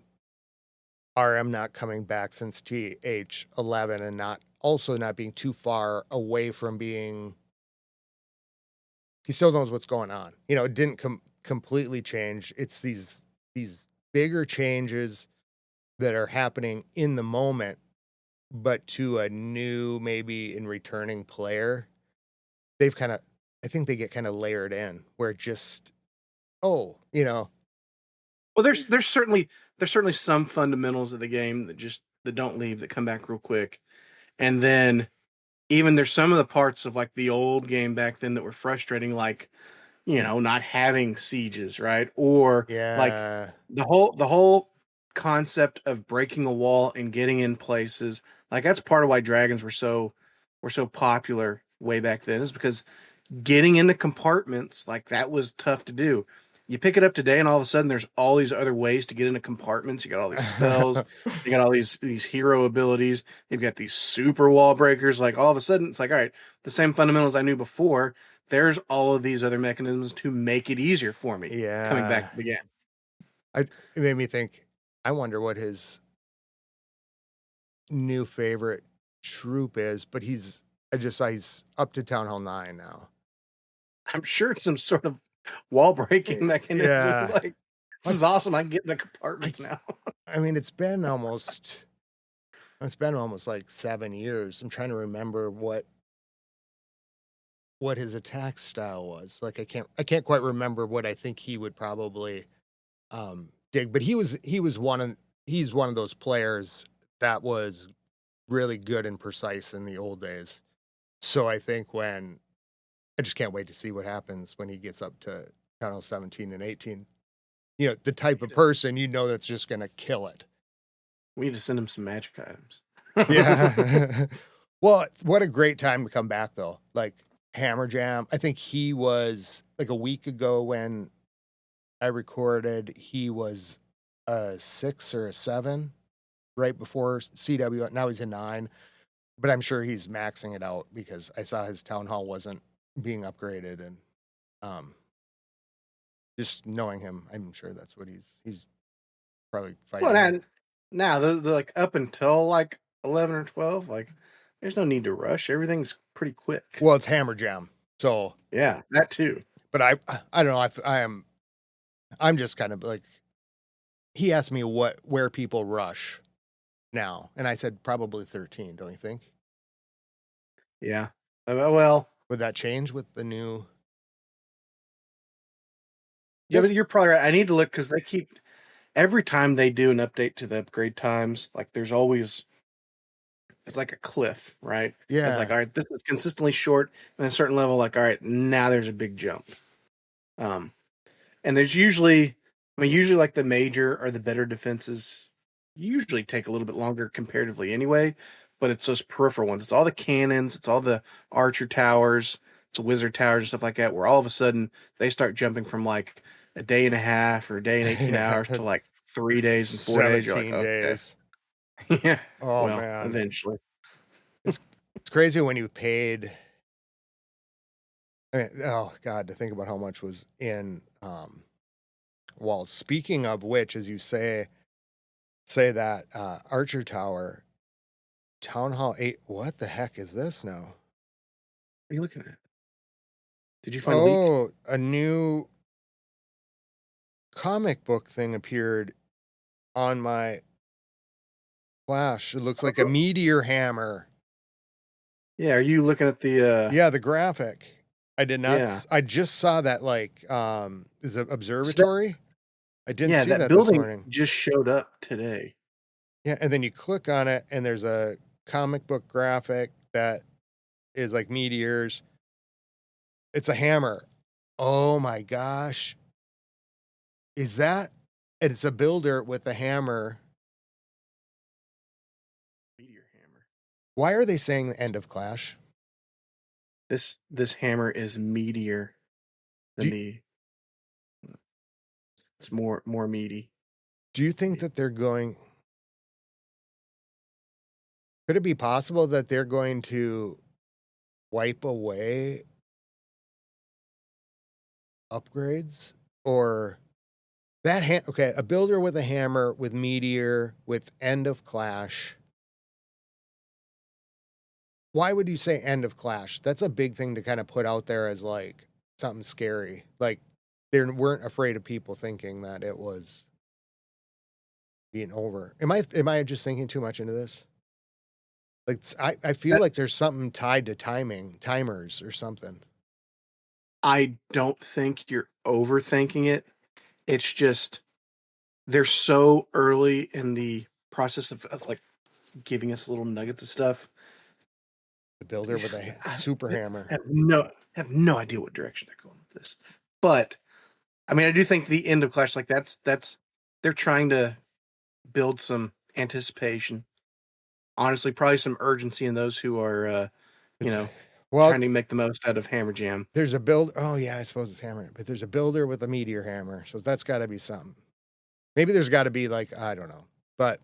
S1: RM not coming back since TH11 and not being too far away from being, he still knows what's going on. It didn't completely change. It's these bigger changes that are happening in the moment, but to a new, maybe in returning player, they've kind of, I think they get kind of layered in where it just, oh,
S2: Well, there's certainly some fundamentals of the game that don't leave that come back real quick, and then even there's some of the parts of like the old game back then that were frustrating, like not having sieges, right? Or like
S1: yeah,
S2: the whole concept of breaking a wall and getting in places. Like that's part of why dragons were so popular way back then is because getting into compartments like that was tough to do. You pick it up today, and all of a sudden, there's all these other ways to get into compartments. You got all these spells, you got all these hero abilities. You've got these super wall breakers. Like all of a sudden, it's like, all right, the same fundamentals I knew before. There's all of these other mechanisms to make it easier for me coming back
S1: yeah.
S2: to the game.
S1: It made me think, I wonder what his new favorite troop is, but I just saw he's up to Town Hall 9 now.
S2: I'm sure it's some sort of wall breaking mechanism.
S1: Yeah.
S2: Like this
S1: Like,
S2: is awesome. I can get in the
S1: I
S2: compartments now.
S1: I mean, it's been almost like 7 years. I'm trying to remember what his attack style was. Like, I can't quite remember what I think he would probably, dig, but he's one of those players that was really good and precise in the old days. So I think I just can't wait to see what happens when he gets up to Channel 17 and 18. The type of person that's just gonna kill it.
S2: We need to send him some magic items.
S1: Yeah. Well, what a great time to come back though. Like Hammer Jam. I think he was like a week ago when I recorded, he was a 6 or a 7 right before CW. Now he's a 9, but I'm sure he's maxing it out because I saw his town hall wasn't being upgraded and um just knowing him, I'm sure that's what he's probably
S2: Well,
S1: fighting.
S2: now they're like up until like 11 or 12. Like, there's no need to rush. Everything's pretty quick.
S1: Well, it's Hammer Jam. So,
S2: Yeah, that too.
S1: but I don't know. I'm just kind of like, he asked me where people rush now, and I said probably 13. Don't you think?
S2: Yeah. Well,
S1: Would that change with the new?
S2: yeah,
S1: If
S2: but you're probably right. I need to look because they keep every time they do an update to the upgrade times. Like, there's always it's like a cliff, right? It's like,
S1: yeah,
S2: all right, this is consistently short, and a certain level, like, all right, now there's a big jump. Um, and there's usually, I mean, usually like the major or the better defenses usually take a little bit longer comparatively anyway, but it's those peripheral ones. It's all the cannons, it's all the archer towers, it's the wizard towers and stuff like that, where all of a sudden they start jumping from like a day and a half or a day and 18 hours to like 3 days and 4 days. You're like,
S1: 17
S2: okay.
S1: days.
S2: Yeah.
S1: Oh
S2: Well,
S1: man,
S2: eventually.
S1: it's it's crazy when you paid. I mean, oh God, to think about how much was in. Well, speaking of which, as you say that Archer Tower, Town Hall 8. What the heck is this now?
S2: What are you looking at? Did you find a leak?
S1: Oh, a new comic book thing appeared on my flash. It looks like a
S2: Oh.
S1: meteor hammer.
S2: Yeah, are you looking at the
S1: Yeah, the graphic. I did not.
S2: yeah.
S1: I just saw that is it
S2: So that
S1: observatory? I didn't
S2: yeah,
S1: see
S2: that
S1: that this
S2: building
S1: morning.
S2: just showed up today.
S1: Yeah, and then you click on it, and there's a comic book graphic that is like meteors. It's a hammer. Oh my gosh. Is that it's a builder with a hammer.
S2: Meteor hammer.
S1: Why are they saying the end of Clash?
S2: This hammer is meatier
S1: Do
S2: than
S1: you,
S2: the it's more meaty.
S1: do you think that they're going could it be possible that they're going to wipe away upgrades or okay, a builder with a hammer with meteor with end of Clash. Why would you say end of Clash? That's a big thing to kind of put out there as like something scary. Like they weren't afraid of people thinking that it was being over. Am I just thinking too much into this? Like I feel like
S2: That's
S1: there's something tied to timers or something.
S2: I don't think you're overthinking it. It's just they're so early in the process of like giving us little nuggets of stuff.
S1: The builder with a
S2: I
S1: super hammer.
S2: have no idea what direction they're going with this. But I mean, I do think the end of Clash, like that's they're trying to build some anticipation. Honestly, probably some urgency in those who are, you
S1: It's
S2: know,
S1: well,
S2: trying to make the most out of Hammer Jam.
S1: there's a build. Oh yeah, I suppose it's hammer, but there's a builder with a meteor hammer, so that's got to be something. Maybe there's got to be like I don't know, but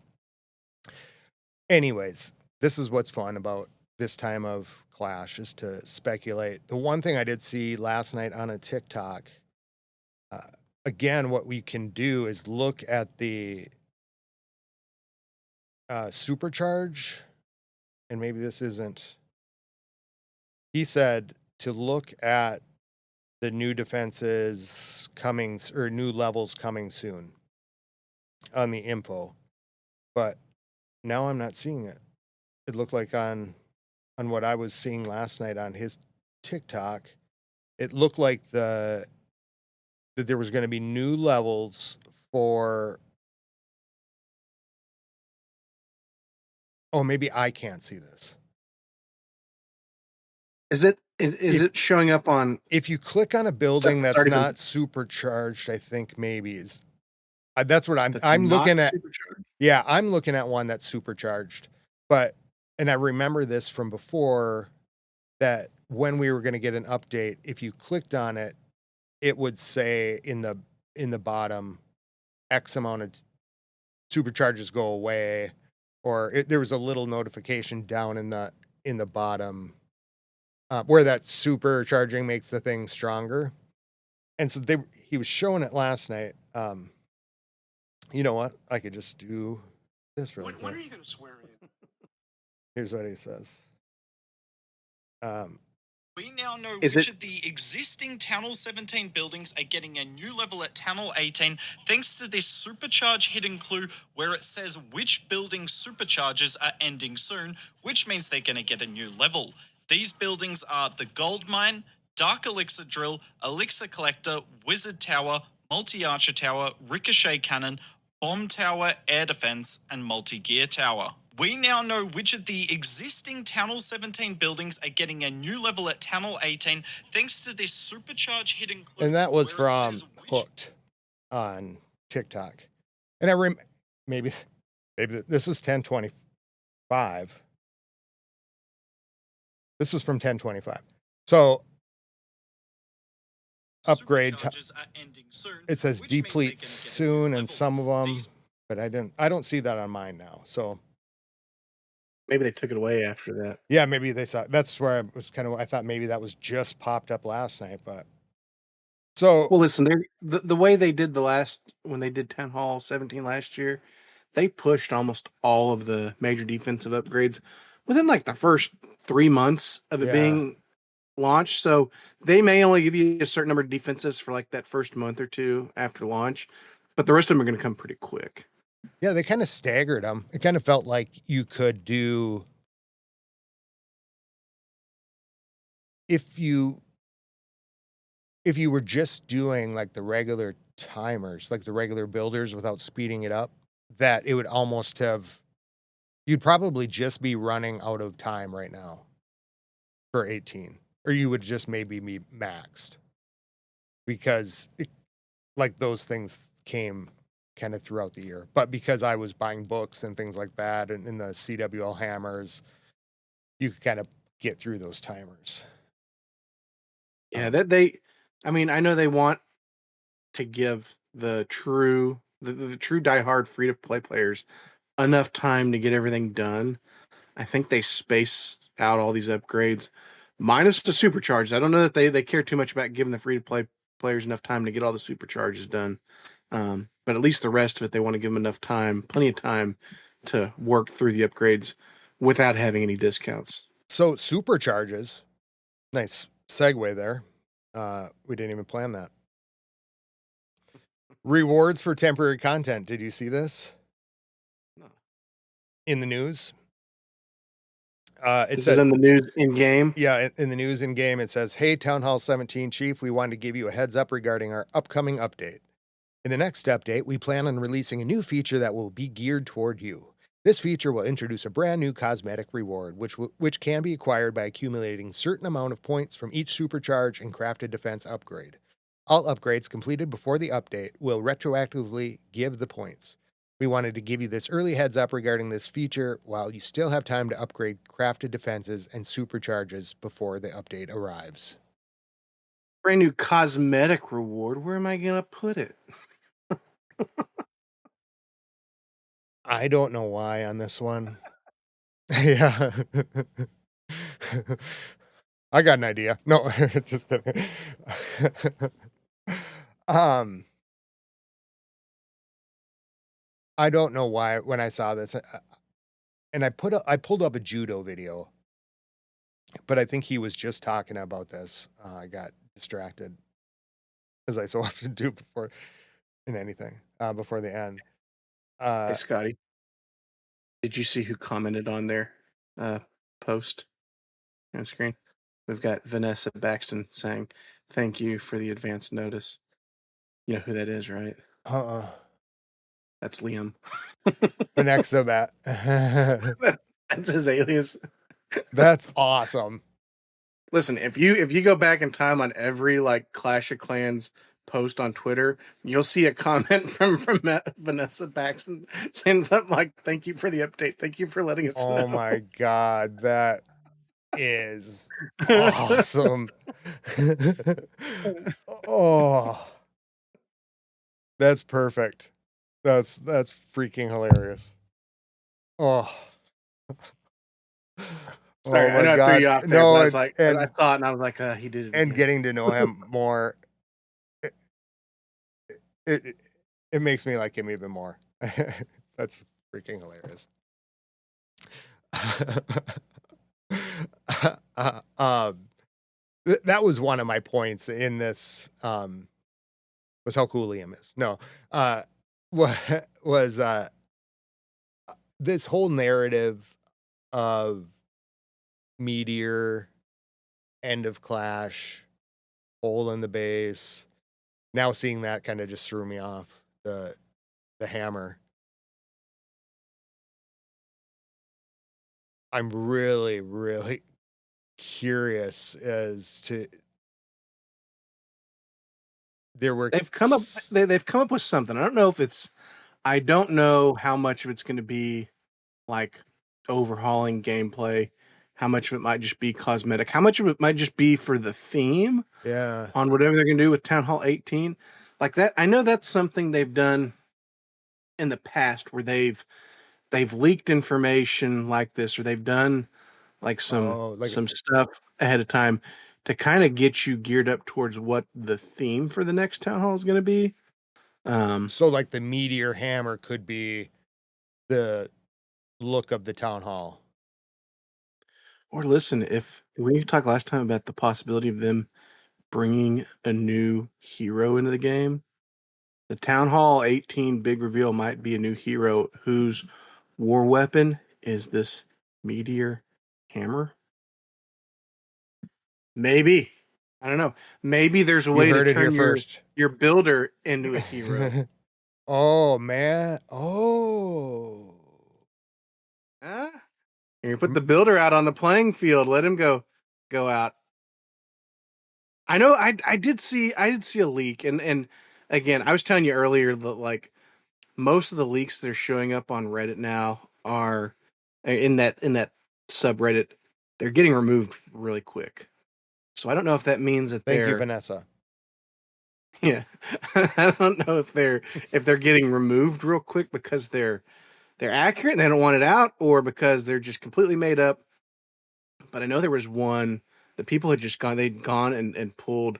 S1: anyways, this is what's fun about this time of Clash is to speculate. The one thing I did see last night on a TikTok, uh, again, what we can do is look at the supercharge, and maybe this isn't. He said to look at the new defenses coming or new levels coming soon on the info, but now I'm not seeing it. It looked like on what I was seeing last night on his TikTok, it looked like that there was going to be new levels for. Oh, maybe I can't see this.
S2: Is
S1: If
S2: it showing up on
S1: if you click on a
S2: stuff
S1: building
S2: that's
S1: that's
S2: already been
S1: not supercharged, I think maybe is that's what
S2: that's
S1: I'm
S2: not
S1: looking at.
S2: supercharged?
S1: Yeah, I'm looking at one that's supercharged. But and I remember this from before that when we were going to get an update, if you clicked on it, it would say in the bottom X amount of supercharges go away, or there was a little notification down in the bottom where that supercharging makes the thing stronger. And so he was showing it last night. You know what? I could just do this really
S3: When
S1: quick.
S3: are you going to swear in?
S1: Here's what he says.
S4: We now know
S2: Is
S4: which
S2: it?
S4: of the existing Town Hall 17 buildings are getting a new level at Town Hall 18 thanks to this supercharge hidden clue where it says which building supercharges are ending soon, which means they're going to get a new level. These buildings are the Gold Mine, Dark Elixir Drill, Elixir Collector, Wizard Tower, Multi-Archer Tower, Ricochet Cannon, Bomb Tower, Air Defense, and Multi-Gear Tower. We now know which of the existing Town Hall 17 buildings are getting a new level at Town Hall 18 thanks to this supercharge hidden clue.
S1: And that was
S4: where it
S1: from
S4: says which
S1: Hooked on TikTok. And maybe this was 1025. This was from 1025. So upgrade
S4: supercharges are ending soon.
S1: it says
S4: which means they're
S1: deplete
S4: gonna get a new
S1: soon and
S4: level.
S1: some of them,
S4: These
S1: but I don't see that on mine now. So
S2: Maybe they took it away after that.
S1: yeah, maybe they saw. That's where I was I thought maybe that was just popped up last night, but so
S2: Well, listen, the way they did when they did Town Hall 17 last year, they pushed almost all of the major defensive upgrades within like the first 3 months of it
S1: yeah,
S2: being launched. So they may only give you a certain number of defensives for like that first month or two after launch, but the rest of them are going to come pretty quick.
S1: yeah, they kind of staggered them. It kind of felt like you could do if you were just doing like the regular timers, like the regular builders without speeding it up, that it would almost have you'd probably just be running out of time right now for 18, or you would just maybe be maxed because like those things came kind of throughout the year. But because I was buying books and things like that, and in the CWL hammers, you could kind of get through those timers.
S2: Yeah, I mean, I know they want to give the true diehard free to play players enough time to get everything done. I think they space out all these upgrades, minus the supercharges. I don't know that they care too much about giving the free to play players enough time to get all the supercharges done. But at least the rest of it, they want to give them enough time, plenty of time, to work through the upgrades without having any discounts.
S1: So supercharges, nice segue there. We didn't even plan that. Rewards for temporary content. Did you see this
S2: No.
S1: in the news? It
S2: This is
S1: said,
S2: in the news in game.
S1: yeah, in the news in game, it says, "Hey, Town Hall 17 Chief, we wanted to give you a heads up regarding our upcoming update. In the next update, we plan on releasing a new feature that will be geared toward you. This feature will introduce a brand new cosmetic reward, which can be acquired by accumulating certain amount of points from each supercharge and crafted defense upgrade. All upgrades completed before the update will retroactively give the points. We wanted to give you this early heads up regarding this feature while you still have time to upgrade crafted defenses and supercharges before the update arrives."
S2: Brand new cosmetic reward. Where am I gonna put it?
S1: I don't know why on this one. Yeah. I got an idea. No, just kidding. um, I don't know why when I saw this, and I pulled up a judo video, but I think he was just talking about this. I got distracted, as I so often do before in anything before the end.
S2: Hey,
S1: Uh,
S2: Scotty, did you see who commented on their post on screen? We've got Vanessa Baxton saying, "Thank you for the advance notice." You know who that is, right?
S1: uh,
S2: That's Liam.
S1: the next of that.
S2: That's his alias.
S1: That's awesome.
S2: Listen, if you go back in time on every like Clash of Clans post on Twitter, you'll see a comment from Vanessa Baxton saying something like, "Thank you for the update. Thank you for letting us
S1: Oh
S2: know."
S1: my god, that is awesome. Oh, that's perfect. That's freaking hilarious. Oh. Oh
S2: Sorry, I
S1: my
S2: know I threw
S1: god.
S2: you off there, but
S1: No,
S2: I was like, I thought, and I was like, he did it
S1: and
S2: again.
S1: getting to know him more, it It makes me like him even more. That's freaking hilarious. um, that was one of my points in this. Was how cool Liam is. No, what was this whole narrative of Meteor, end of Clash, hole in the base. Now seeing that kind of just threw me off the hammer. I'm really, really curious as to there were
S2: They've come up with something. I don't know if it's I don't know how much of it's going to be like overhauling gameplay, how much of it might just be cosmetic, how much of it might just be for the theme
S1: yeah.
S2: on whatever they're going to do with Town Hall 18. Like that, I know that's something they've done in the past where they've leaked information like this, or they've done like
S1: Oh, like
S2: some stuff ahead of time to kind of get you geared up towards what the theme for the next Town Hall is going to be.
S1: so like the Meteor hammer could be the look of the town hall.
S2: Or listen, if we talked last time about the possibility of them bringing a new hero into the game, the Town Hall 18 big reveal might be a new hero whose war weapon is this meteor hammer. Maybe. I don't know. Maybe there's a
S1: You
S2: way to
S1: heard it here
S2: turn
S1: first.
S2: your builder into a hero.
S1: Oh man. Oh.
S2: Huh? You put the builder out on the playing field, let him go out. I know I did see a leak and again, I was telling you earlier that like most of the leaks that are showing up on Reddit now are in that subreddit, they're getting removed really quick. So I don't know if that means that
S1: Thank you,
S2: they're
S1: Vanessa.
S2: yeah. I don't know if they're getting removed real quick because they're accurate and they don't want it out or because they're just completely made up. But I know there was one that people had just they'd gone and pulled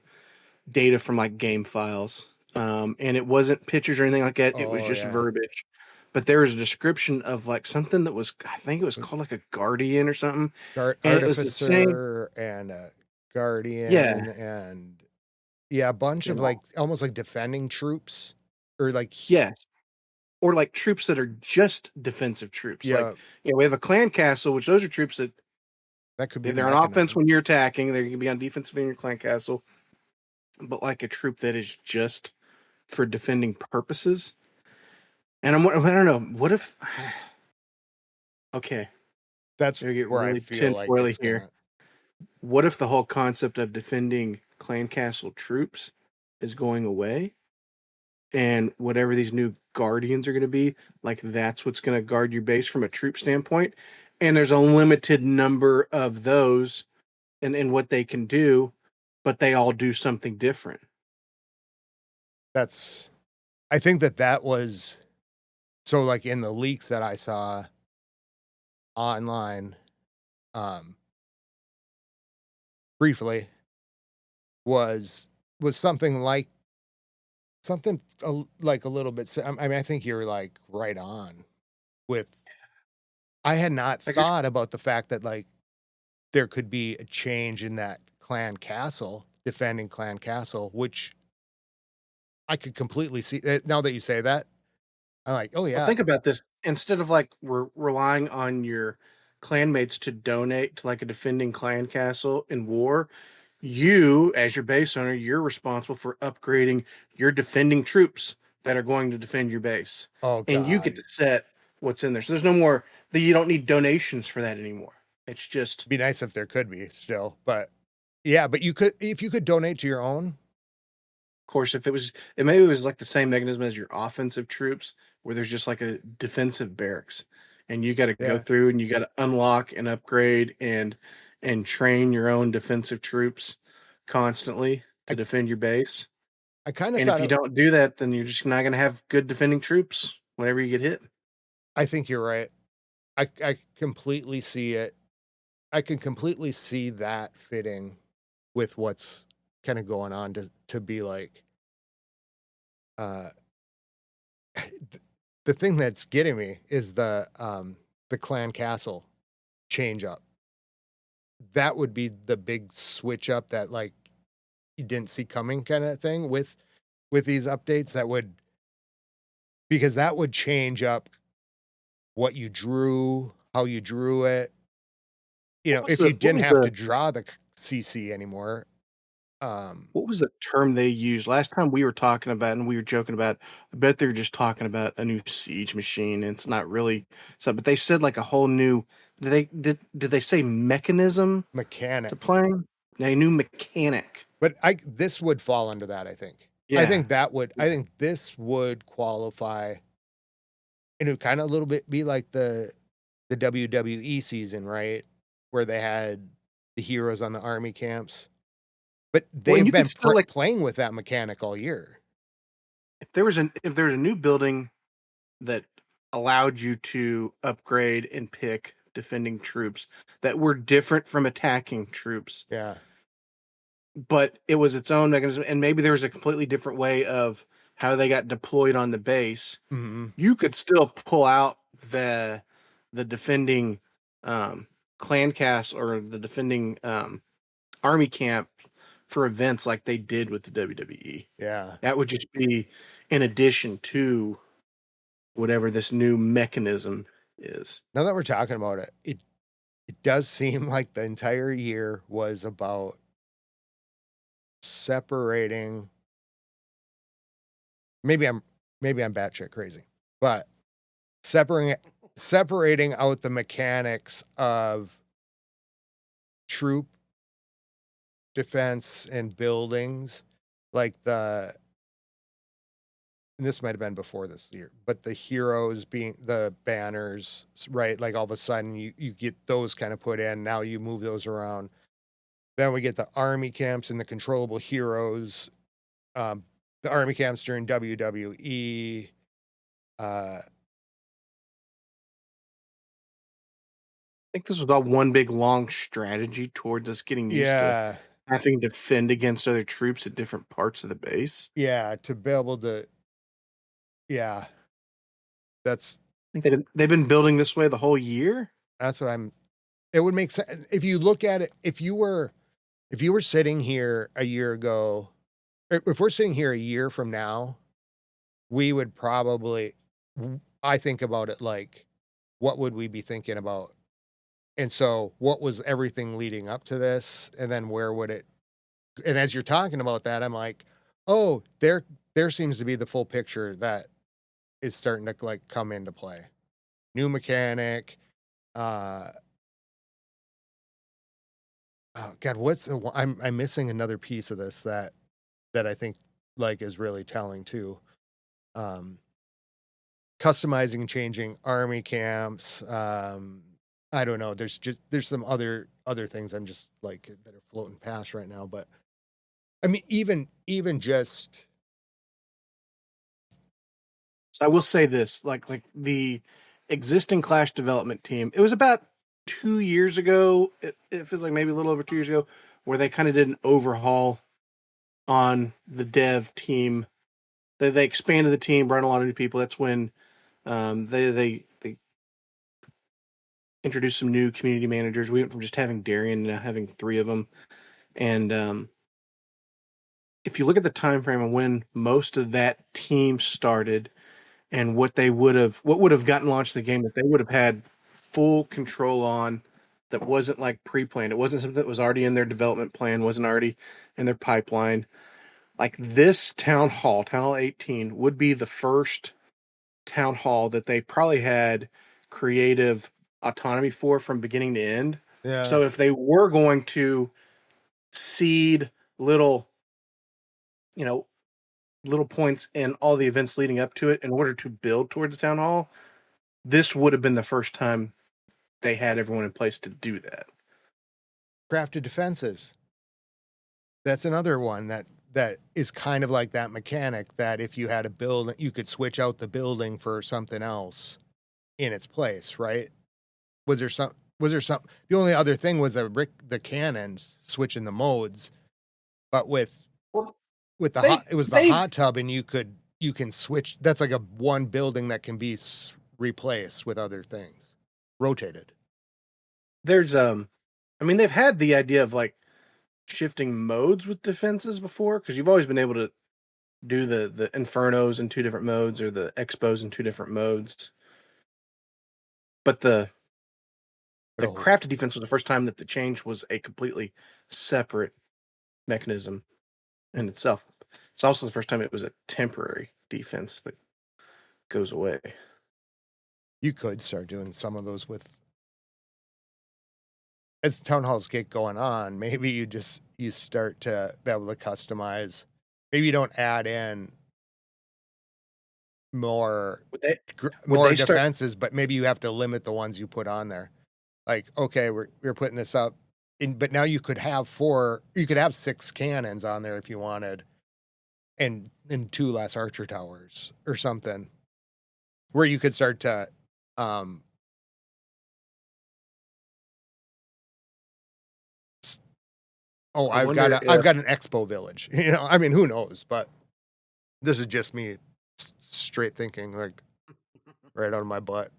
S2: data from like game files. And it wasn't pictures or anything like that. It was
S1: Oh
S2: just
S1: yeah.
S2: verbiage. But there was a description of like something that was, I think it was called like a guardian or something. And it was the same.
S1: Artificer and a
S2: Yeah.
S1: guardian and yeah, a bunch of
S2: And
S1: like almost like defending troops or like
S2: yes. Or like troops that are just defensive troops. Like,
S1: yeah,
S2: we have a clan castle, which those are troops that
S1: that could be
S2: they're on offense
S1: mechanism.
S2: when you're attacking. They're going to be on defense in your clan castle. But like a troop that is just for defending purposes. And I don't know. What if, okay,
S1: That's
S2: gonna get
S1: where I
S2: really
S1: feel like
S2: tinfoily
S1: it's
S2: here.
S1: gonna
S2: What if the whole concept of defending clan castle troops is going away? And whatever these new guardians are going to be, like that's what's going to guard your base from a troop standpoint. And there's a limited number of those and what they can do, but they all do something different.
S1: that's I think that was so like in the leaks that I saw online, um, briefly was something like something like a little bit. I mean, I think you're like right on with. I had not
S2: Like,
S1: thought about the fact that like there could be a change in that clan castle, defending clan castle, which I could completely see. Now that you say that, I'm like, oh
S2: well,
S1: yeah,
S2: think about this. Instead of like relying on your clanmates to donate to like a defending clan castle in war, you, as your base owner, you're responsible for upgrading your defending troops that are going to defend your base.
S1: oh
S2: And you get
S1: god,
S2: to set what's in there. So there's no more that you don't need donations for that anymore. It's just,
S1: be nice if there could be still, but yeah, but you could if you could donate to your own.
S2: of course, if it maybe it was like the same mechanism as your offensive troops, where there's just like a defensive barracks, and you got to go
S1: Yeah,
S2: through and you got to unlock and upgrade and train your own defensive troops constantly to
S1: I
S2: defend your base.
S1: I kind of
S2: And if
S1: thought
S2: you
S1: it,
S2: don't do that, then you're just not going to have good defending troops whenever you get hit.
S1: I think you're right. I completely see it. I can completely see that fitting with what's kind of going on to be like the thing that's getting me is the Clan Castle change up. That would be the big switch up that, like, you didn't see coming kinda thing with these updates that would because that would change up what you drew, how you drew it. You know, if you
S2: what
S1: didn't
S2: was
S1: have to
S2: the
S1: draw the CC anymore, um,
S2: what was the term they used last time we were talking about and we were joking about? I bet they were just talking about a new siege machine. And it's not really so, but they said like a whole new. Did they say mechanism to
S1: mechanic.
S2: playing? A new mechanic.
S1: But this would fall under that, I think.
S2: Yeah.
S1: I think this would qualify, and it would kinda a little bit be like the WWE season, right? Where they had the heroes on the army camps. But
S2: Well, and
S1: they've
S2: you could
S1: been
S2: still like
S1: playing with that mechanic all year.
S2: if there was a new building that allowed you to upgrade and pick defending troops that were different from attacking troops,
S1: Yeah.
S2: but it was its own mechanism, and maybe there was a completely different way of how they got deployed on the base.
S1: Mhm.
S2: You could still pull out the defending um, clan cast or the defending army camp for events like they did with the WWE.
S1: Yeah.
S2: That would just be in addition to whatever this new mechanism is.
S1: Now that we're talking about it, it does seem like the entire year was about separating maybe I'm maybe I'm batshit crazy, but separating out the mechanics of troop defense and buildings, like and this might have been before this year, but the heroes being the banners, right? Like all of a sudden you get those kind of put in. Now you move those around. Then we get the army camps and the controllable heroes. Um, the army camps during WWE. Uh,
S2: I think this was all one big long strategy towards us getting used to
S1: yeah,
S2: having to defend against other troops at different parts of the base.
S1: yeah, to be able to, yeah, that's
S2: I think they've been building this way the whole year.
S1: what I'm. It would make sense if you look at it. If you were sitting here a year ago, or if we're sitting here a year from now, we would probably. I think about it like, what would we be thinking about? And so, what was everything leading up to this, and then where would it? And as you're talking about that, I'm like, oh, there seems to be the full picture that is starting to like come into play. New mechanic. Uh, oh God, I'm missing another piece of this that I think like is really telling too. Um, Customizing and changing army camps. I don't know. There's some other things I'm just like that are floating past right now. But I mean, even just
S2: So I will say this, like the existing Clash development team, it was about 2 years ago. It feels like maybe a little over 2 years ago, where they kind of did an overhaul on the dev team. They expanded the team, brought in a lot of new people. That's when they introduced some new community managers. We went from just having Darian to now having three of them. And if you look at the time frame of when most of that team started and what would have gotten launched the game that they would have had full control on, that wasn't like pre-planned. It wasn't something that was already in their development plan, wasn't already in their pipeline. Like this town hall 18 would be the first town hall that they probably had creative autonomy for from beginning to end.
S1: yeah,
S2: So if they were going to seed little, you know, little points in all the events leading up to it in order to build towards the town hall, this would have been the first time they had everyone in place to do that.
S1: crafted defenses. That's another one that is kind of like that mechanic that if you had a building, you could switch out the building for something else in its place, right? Was there some? Was there some? The only other thing was the cannons switching the modes, but
S2: Well,
S1: with the
S2: they
S1: hot, it was the
S2: they've
S1: hot tub, and you could. you can switch. That's like a one building that can be replaced with other things, rotated.
S2: There's I mean, they've had the idea of like shifting modes with defenses before, because you've always been able to do the infernos in two different modes or the expos in two different modes. But the
S1: Oh,
S2: crafted defense was the first time that the change was a completely separate mechanism in itself. It's also the first time it was a temporary defense that goes away.
S1: you could start doing some of those with as town halls get going on. Maybe you start to be able to customize. Maybe you don't add in more
S2: Would they would
S1: more
S2: they start
S1: defenses, but maybe you have to limit the ones you put on there. Like, okay, we're putting this up, but now you could have six cannons on there if you wanted, and two less archer towers or something, where you could start to, um, oh,
S2: I wonder
S1: I've
S2: if
S1: got an expo village. I mean, who knows? But this is just me straight thinking, like right out of my butt.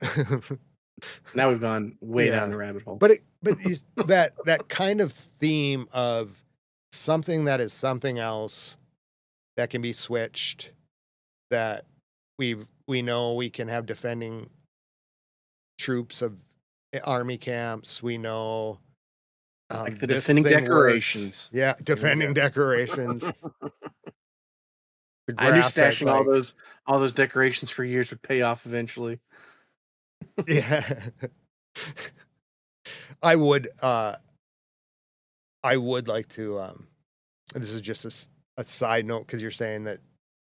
S2: now we've gone way down
S1: Yeah.
S2: the rabbit hole.
S1: But is that kind of theme of something that is something else that can be switched, that we know we can have defending troops of army camps. We know
S2: Like the
S1: this
S2: defending
S1: thing works.
S2: decorations.
S1: Yeah,
S2: There we
S1: defending
S2: go.
S1: decorations. The
S2: I knew
S1: grass I
S2: stashing all
S1: like.
S2: those decorations for years would pay off eventually.
S1: Yeah. I would I would like to this is just a side note because you're saying that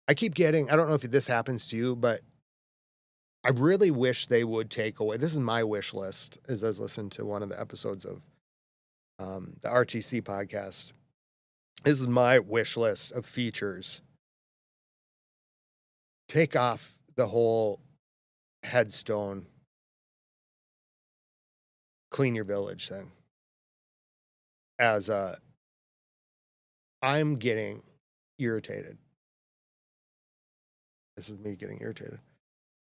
S1: I keep getting, I don't know if this happens to you, but I really wish they would take away. This is my wish list as I was listening to one of the episodes of the RTC podcast. This is my wish list of features. Take off the whole headstone, clean your village thing. As I'm getting irritated. This is me getting irritated.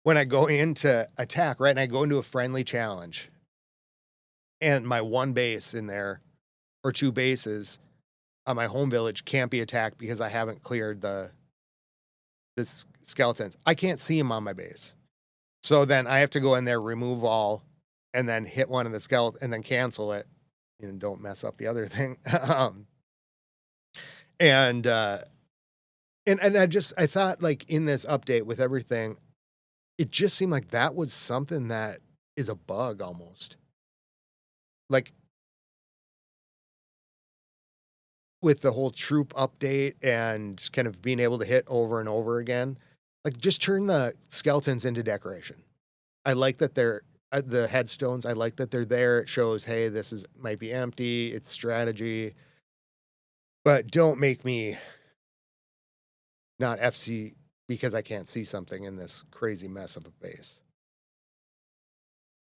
S1: When I go into attack, right, and I go into a friendly challenge, and my one base in there, or two bases on my home village can't be attacked because I haven't cleared the skeletons. I can't see them on my base. So then I have to go in there, remove all, and then hit one of the skeletons, and then cancel it, and don't mess up the other thing. And I thought, like, in this update with everything, it just seemed like that was something that is a bug almost. Like, with the whole troop update and kind of being able to hit over and over again, like, just turn the skeletons into decoration. I like that they're the headstones. I like that they're there. It shows, hey, might be empty. It's strategy, but don't make me not FC because I can't see something in this crazy mess of a base.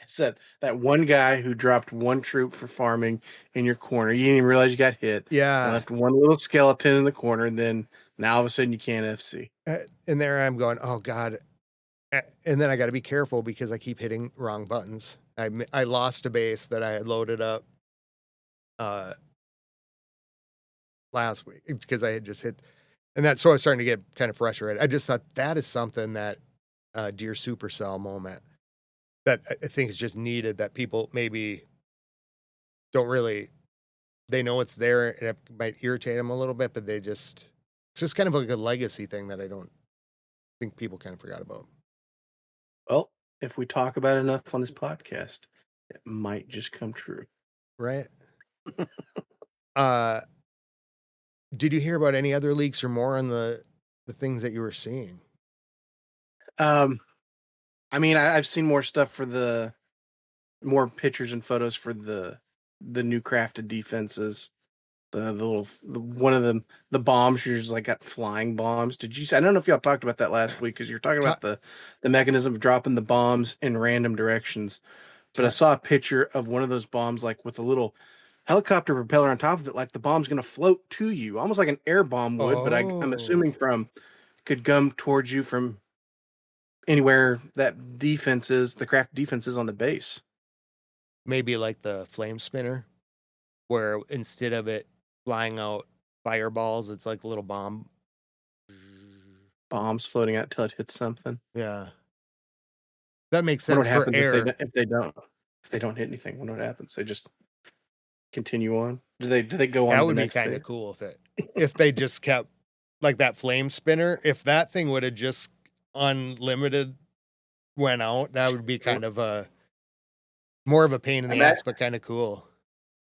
S2: I said that one guy who dropped one troop for farming in your corner. You didn't even realize you got hit. And
S1: Yeah.
S2: left one little skeleton in the corner, and then now all of a sudden you can't FC.
S1: And there I'm going, oh God. And then I got to be careful because I keep hitting wrong buttons. I lost a base that I had loaded up last week because I had just hit, and so I was starting to get kind of frustrated. I just thought that is something that dear Supercell moment that I think is just needed, that people maybe don't really, they know it's there and it might irritate them a little bit, but it's just kind of like a legacy thing that I don't think people kind of forgot about.
S2: Well, if we talk about it enough on this podcast, it might just come true.
S1: Right. uh Did you hear about any other leaks or more on the things that you were seeing?
S2: Um, I mean, I've seen more stuff for more pictures and photos for the new crafted defenses. One of them, the bombs, you're just like got flying bombs. Did you? I don't know if y'all talked about that last week because you're talking
S1: Ta-
S2: about the mechanism of dropping the bombs in random directions. But I
S1: ta-
S2: saw a picture of one of those bombs like with a little helicopter propeller on top of it, like the bomb's gonna float to you, almost like an air bomb would. But I'm assuming
S1: oh,
S2: from could come towards you from anywhere that defense is, the craft defense is on the base.
S1: Maybe like the flame spinner, where instead of it flying out fireballs, it's like a little bomb.
S2: Bombs floating out till it hits something.
S1: Yeah. That makes
S2: Wonder
S1: sense
S2: what
S1: for
S2: happens
S1: air.
S2: if they don't hit anything. Wonder what happens. They just continue on. Do they go on
S1: That
S2: to the
S1: would be
S2: next
S1: kind
S2: base?
S1: of cool if they just kept like that flame spinner. If that thing would have just unlimited went out, that would be kind of a more of a pain in the
S2: Ima-
S1: ass, but kind of cool.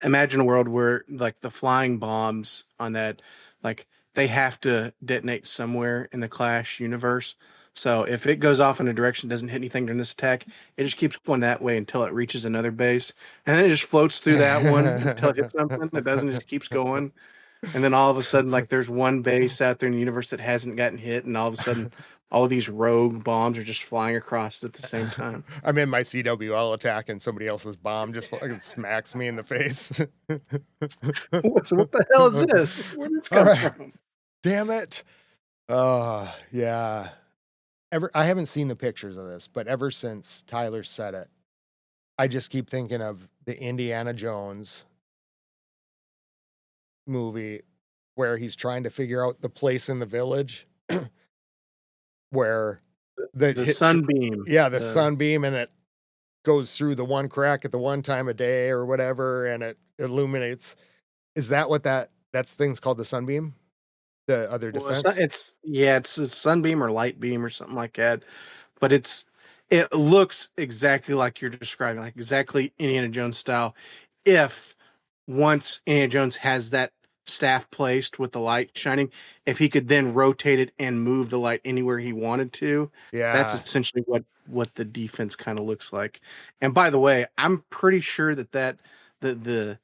S2: Imagine a world where like the flying bombs on that, like they have to detonate somewhere in the Clash universe. So if it goes off in a direction, doesn't hit anything during this attack, it just keeps going that way until it reaches another base, and then it just floats through that one until it hits something. It doesn't, it just keeps going, and then all of a sudden, like there's one base out there in the universe that hasn't gotten hit, and all of a sudden, all of these rogue bombs are just flying across at the same time.
S1: I'm in my CWL attack and somebody else's bomb just fucking smacks me in the face.
S2: What the hell is this? Where did this
S1: All
S2: come
S1: right.
S2: from?
S1: Damn it. Yeah. I haven't seen the pictures of this, but ever since Tyler said it, I just keep thinking of the Indiana Jones movie where he's trying to figure out the place in the village where
S2: The sunbeam.
S1: the sunbeam, and it goes through the one crack at the one time of day or whatever, and it illuminates. Is that what that's thing's called, the sunbeam? The other
S2: Well,
S1: defense?
S2: it's a sunbeam or light beam or something like that. But it looks exactly like you're describing, like exactly Indiana Jones style. If once Indiana Jones has that staff placed with the light shining, if he could then rotate it and move the light anywhere he wanted to, that's
S1: Yeah.
S2: essentially what the defense kind of looks like. And by the way, I'm pretty sure that the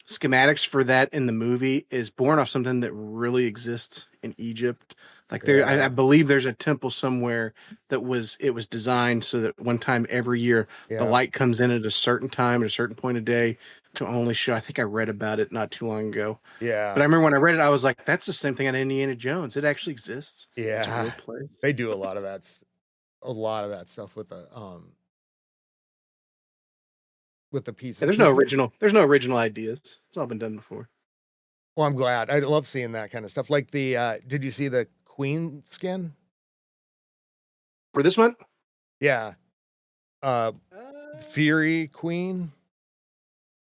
S2: schematics for that in the movie is born off something that really exists in Egypt. Like I
S1: Yeah.
S2: believe there's a temple somewhere it was designed so that one time every year the
S1: Yeah.
S2: light comes in at a certain time at a certain point of day to only show. I think I read about it not too long ago. But
S1: Yeah.
S2: I remember when I read it, I was like, that's the same thing on Indiana Jones. It actually exists. It's a
S1: Yeah.
S2: real place.
S1: They do a lot of that stuff with the
S2: Yeah,
S1: pieces.
S2: there's no original ideas. It's all been done before.
S1: Well, I'm glad. I love seeing that kind of stuff. Like did you see the queen skin?
S2: For this one,
S1: Yeah. Uh Fury Queen.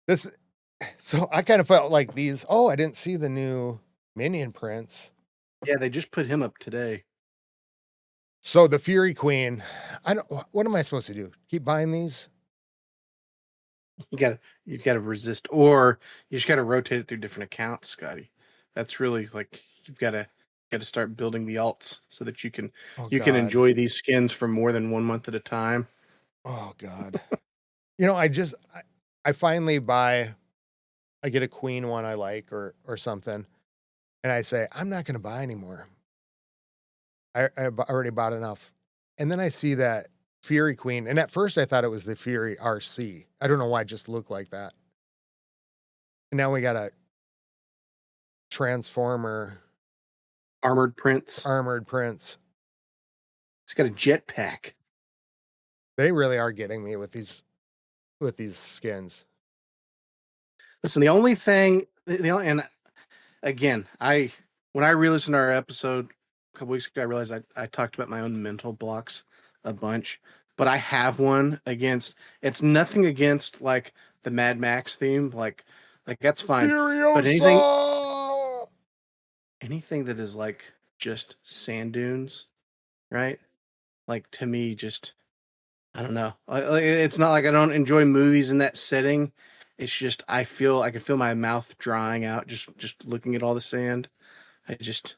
S1: This so I kind of felt like I didn't see the new Minion prints.
S2: yeah, they just put him up today.
S1: So the Fury Queen, what am I supposed to do? Keep buying these?
S2: You've got to resist, or you just got to rotate it through different accounts, Scotty. That's really like got to start building the alts so that
S1: Oh
S2: you can
S1: God.
S2: enjoy these skins for more than 1 month at a time.
S1: Oh God. I finally I get a queen one I like or something, and I say, I'm not gonna buy anymore. Already bought enough. And then I see that Fury Queen, and at first I thought it was the Fury RC. I don't know why it just looked like that. And now we got a Transformer
S2: Armored Prince.
S1: armored prince.
S2: He's got a jetpack.
S1: They really are getting me with these skins.
S2: Listen, the only thing, and again, when I re-listened to our episode a couple weeks ago, I realized I talked about my own mental blocks a bunch, but I have one against. It's nothing against like the Mad Max theme, like that's fine, but
S1: Furiosa!
S2: anything that is like just sand dunes, right? Like to me, just I don't know. It's not like I don't enjoy movies in that setting. It's just I can feel my mouth drying out just looking at all the sand. I just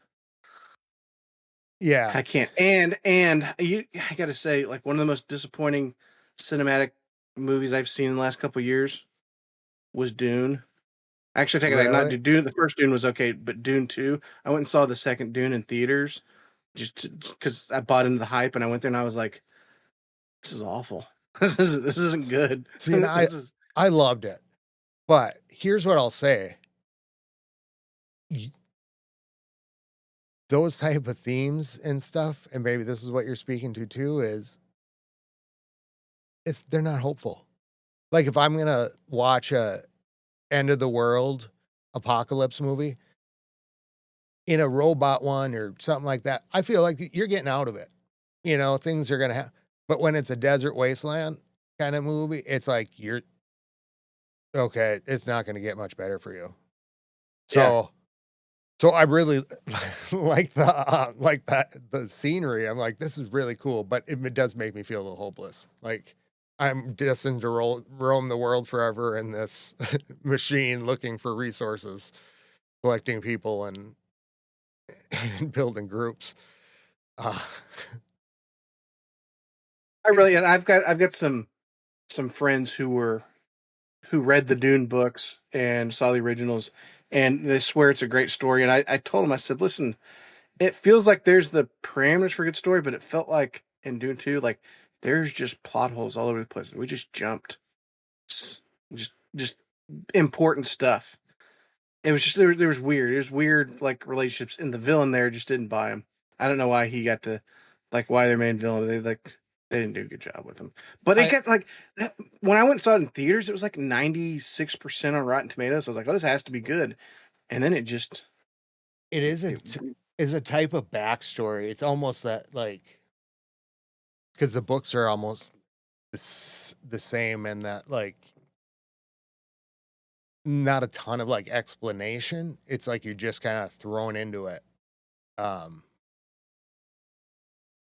S1: Yeah.
S2: I can't. I got to say, like one of the most disappointing cinematic movies I've seen in the last couple of years was Dune. Actually, take it back. Not
S1: Really?
S2: Dune. The first Dune was okay, but Dune 2. I went and saw the second Dune in theaters just because I bought into the hype, and I went there and I was like, "This is awful. This isn't good."
S1: See, and
S2: This is
S1: I loved it. But here's what I'll say. those type of themes and stuff, and maybe this is what you're speaking to too, is they're not hopeful. Like, if I'm gonna watch a end of the world apocalypse movie, in a robot one or something like that, I feel like you're getting out of it. You know, things are gonna happen. But when it's a desert wasteland kind of movie, it's like you're okay, it's not gonna get much better for you.
S2: Yeah.
S1: So I really like that the scenery. I'm like, this is really cool, but it does make me feel a little hopeless. Like I'm destined to roam the world forever in this machine looking for resources, collecting people and building groups. Uh,
S2: I really,
S1: it's
S2: and I've got some friends who read the Dune books and saw the originals, and they swear it's a great story. And I told them, I said, listen, it feels like there's the parameters for a good story, but it felt like in Dune 2, like there's just plot holes all over the place. We just jumped, s- just important stuff. It was just there was weird. It was weird like relationships, and the villain there just didn't buy him. I don't know why he got to like why their main villain. They didn't do a good job with him. But it
S1: I
S2: got like that, when I went and saw it in theaters, it was like 96% on Rotten Tomatoes. I was like, oh, this has to be good. And then it just
S1: it
S2: it,
S1: is a type of backstory. It's almost that like because the books are almost the same and that like not a ton of like explanation. It's like you're just kind of thrown into it. Um,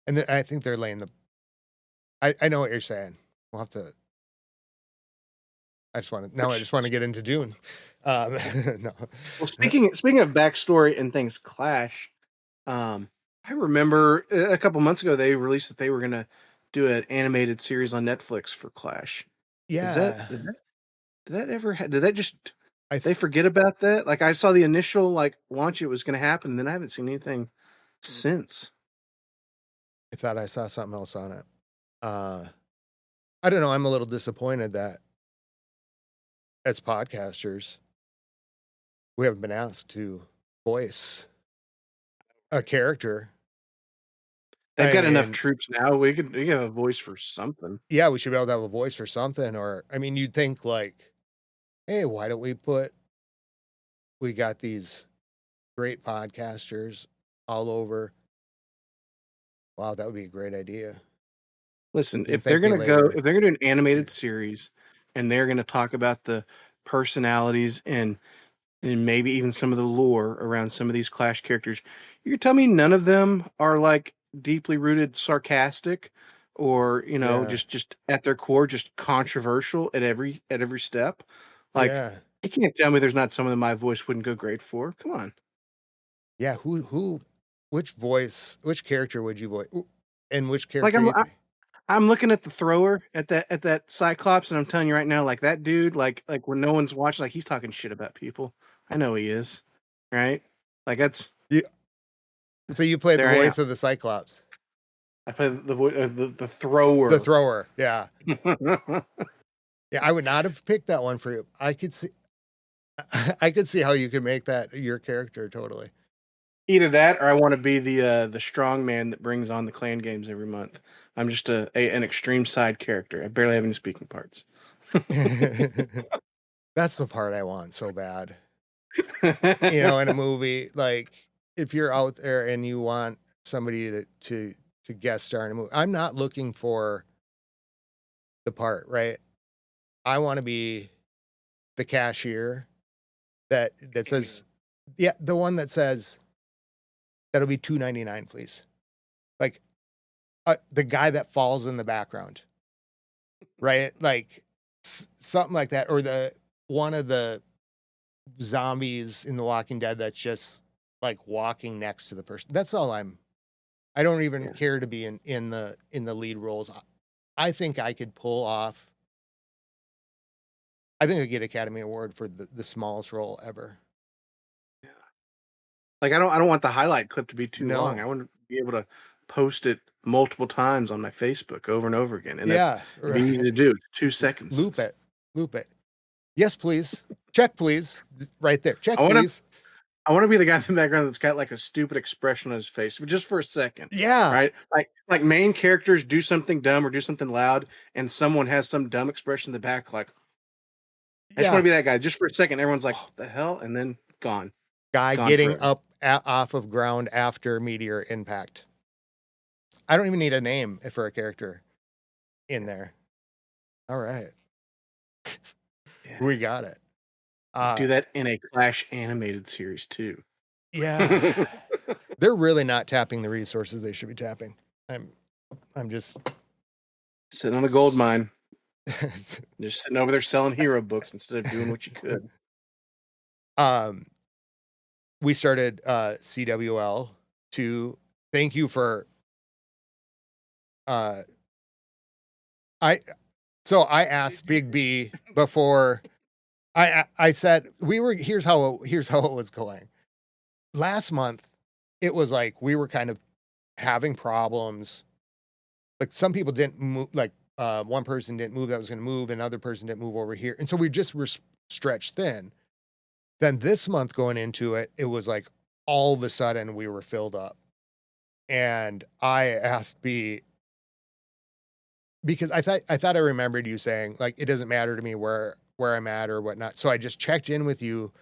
S1: and I think they're laying the. I know what you're saying. We'll have to. I just want to now. I
S2: which
S1: just want to get into Dune. No.
S2: well, speaking of backstory and things clash. Um, I remember a couple months ago they released that they were gonna do an animated series on Netflix for Clash. Is that
S1: Yeah,
S2: did that ever did that just
S1: I
S2: they
S1: th-
S2: forget about that? Like I saw the initial like launch it was gonna happen, and then I haven't seen anything since.
S1: I thought I saw something else on it. Uh, I don't know. I'm a little disappointed that as podcasters we haven't been asked to voice a character.
S2: They've
S1: I
S2: got enough
S1: mean,
S2: troops now. We could have a voice for something.
S1: yeah, we should be able to have a voice for something. Or I mean, you'd think like, hey, why don't we got these great podcasters all over. Wow, that would be a great idea.
S2: Listen,
S1: You can thank me
S2: if
S1: later.
S2: they're gonna do an animated series and they're gonna talk about the personalities and maybe even some of the lore around some of these Clash characters. You tell me none of them are like deeply rooted sarcastic or,
S1: Yeah,
S2: just at their core just controversial at every step. Like
S1: yeah,
S2: you can't tell me there's not some of them my voice wouldn't go great for. Come on.
S1: yeah. Which character would you voice? And which
S2: Like
S1: character you think?
S2: I'm looking at the thrower at that Cyclops and I'm telling you right now like that dude like when no one's watching like he's talking shit about people. I know he is. Right? Like that's
S1: You, so you played the
S2: there I am.
S1: voice of the Cyclops,
S2: I play the voice the
S1: the
S2: thrower.
S1: thrower. Yeah, yeah. I would not have picked that one for you. I could see, I could see how you could make that your character totally.
S2: Either that, or I want to be the strong man that brings on the clan games every month. I'm just an extreme side character. I barely have any speaking parts.
S1: That's the part I want so bad. In a movie, like if you're out there and you want somebody to guest star in a movie, I'm not looking for the part, right? I want to be the cashier that
S2: Amen.
S1: says, yeah, the one that says that'll be $2.99, please. Like the guy that falls in the background, right? Like something like that, or the one of the zombies in The Walking Dead that's just like walking next to the person. That's all I don't even
S2: Yeah.
S1: care to be in the lead roles. I think I could pull off. I think I get Academy Award for the smallest role ever.
S2: Yeah. Like I don't want the highlight clip to be too long.
S1: No,
S2: I want to be able to post it multiple times on my Facebook over and over again, and
S1: yeah,
S2: it'd be easy to do. It's 2 seconds.
S1: loop it, loop it. Yes, please. Check, please. Right there.
S2: I
S1: Check,
S2: want to
S1: please.
S2: I want to be the guy in the background that's got like a stupid expression on his face, but just for a second,
S1: Yeah,
S2: right? Like main characters do something dumb or do something loud, and someone has some dumb expression in the back. Like I just want
S1: yeah.
S2: to be that guy, just for a second. Everyone's like, "What the hell?" and then gone,
S1: Guy
S2: gone
S1: getting
S2: forever.
S1: up off of ground after meteor impact. I don't even need a name for a character in there. All right,
S2: Yeah,
S1: we got it.
S2: do that in a Clash animated series too.
S1: Yeah, they're really not tapping the resources they should be tapping. I'm, I'm just,
S2: Sitting on a gold mine, just sitting over there selling hero books instead of doing what you could.
S1: um, we started CWL to thank you for uh I so I asked Big B before I said we were here's how it was going. Last month it was like we were kind of having problems. Like some people didn't move like one person didn't move that was going to move, another person didn't move over here. And so we just were stretched thin. Then this month going into it, it was like all of a sudden we were filled up. And I asked B because I thought I remembered you saying like it doesn't matter to me where I'm at or whatnot. So I just checked in with you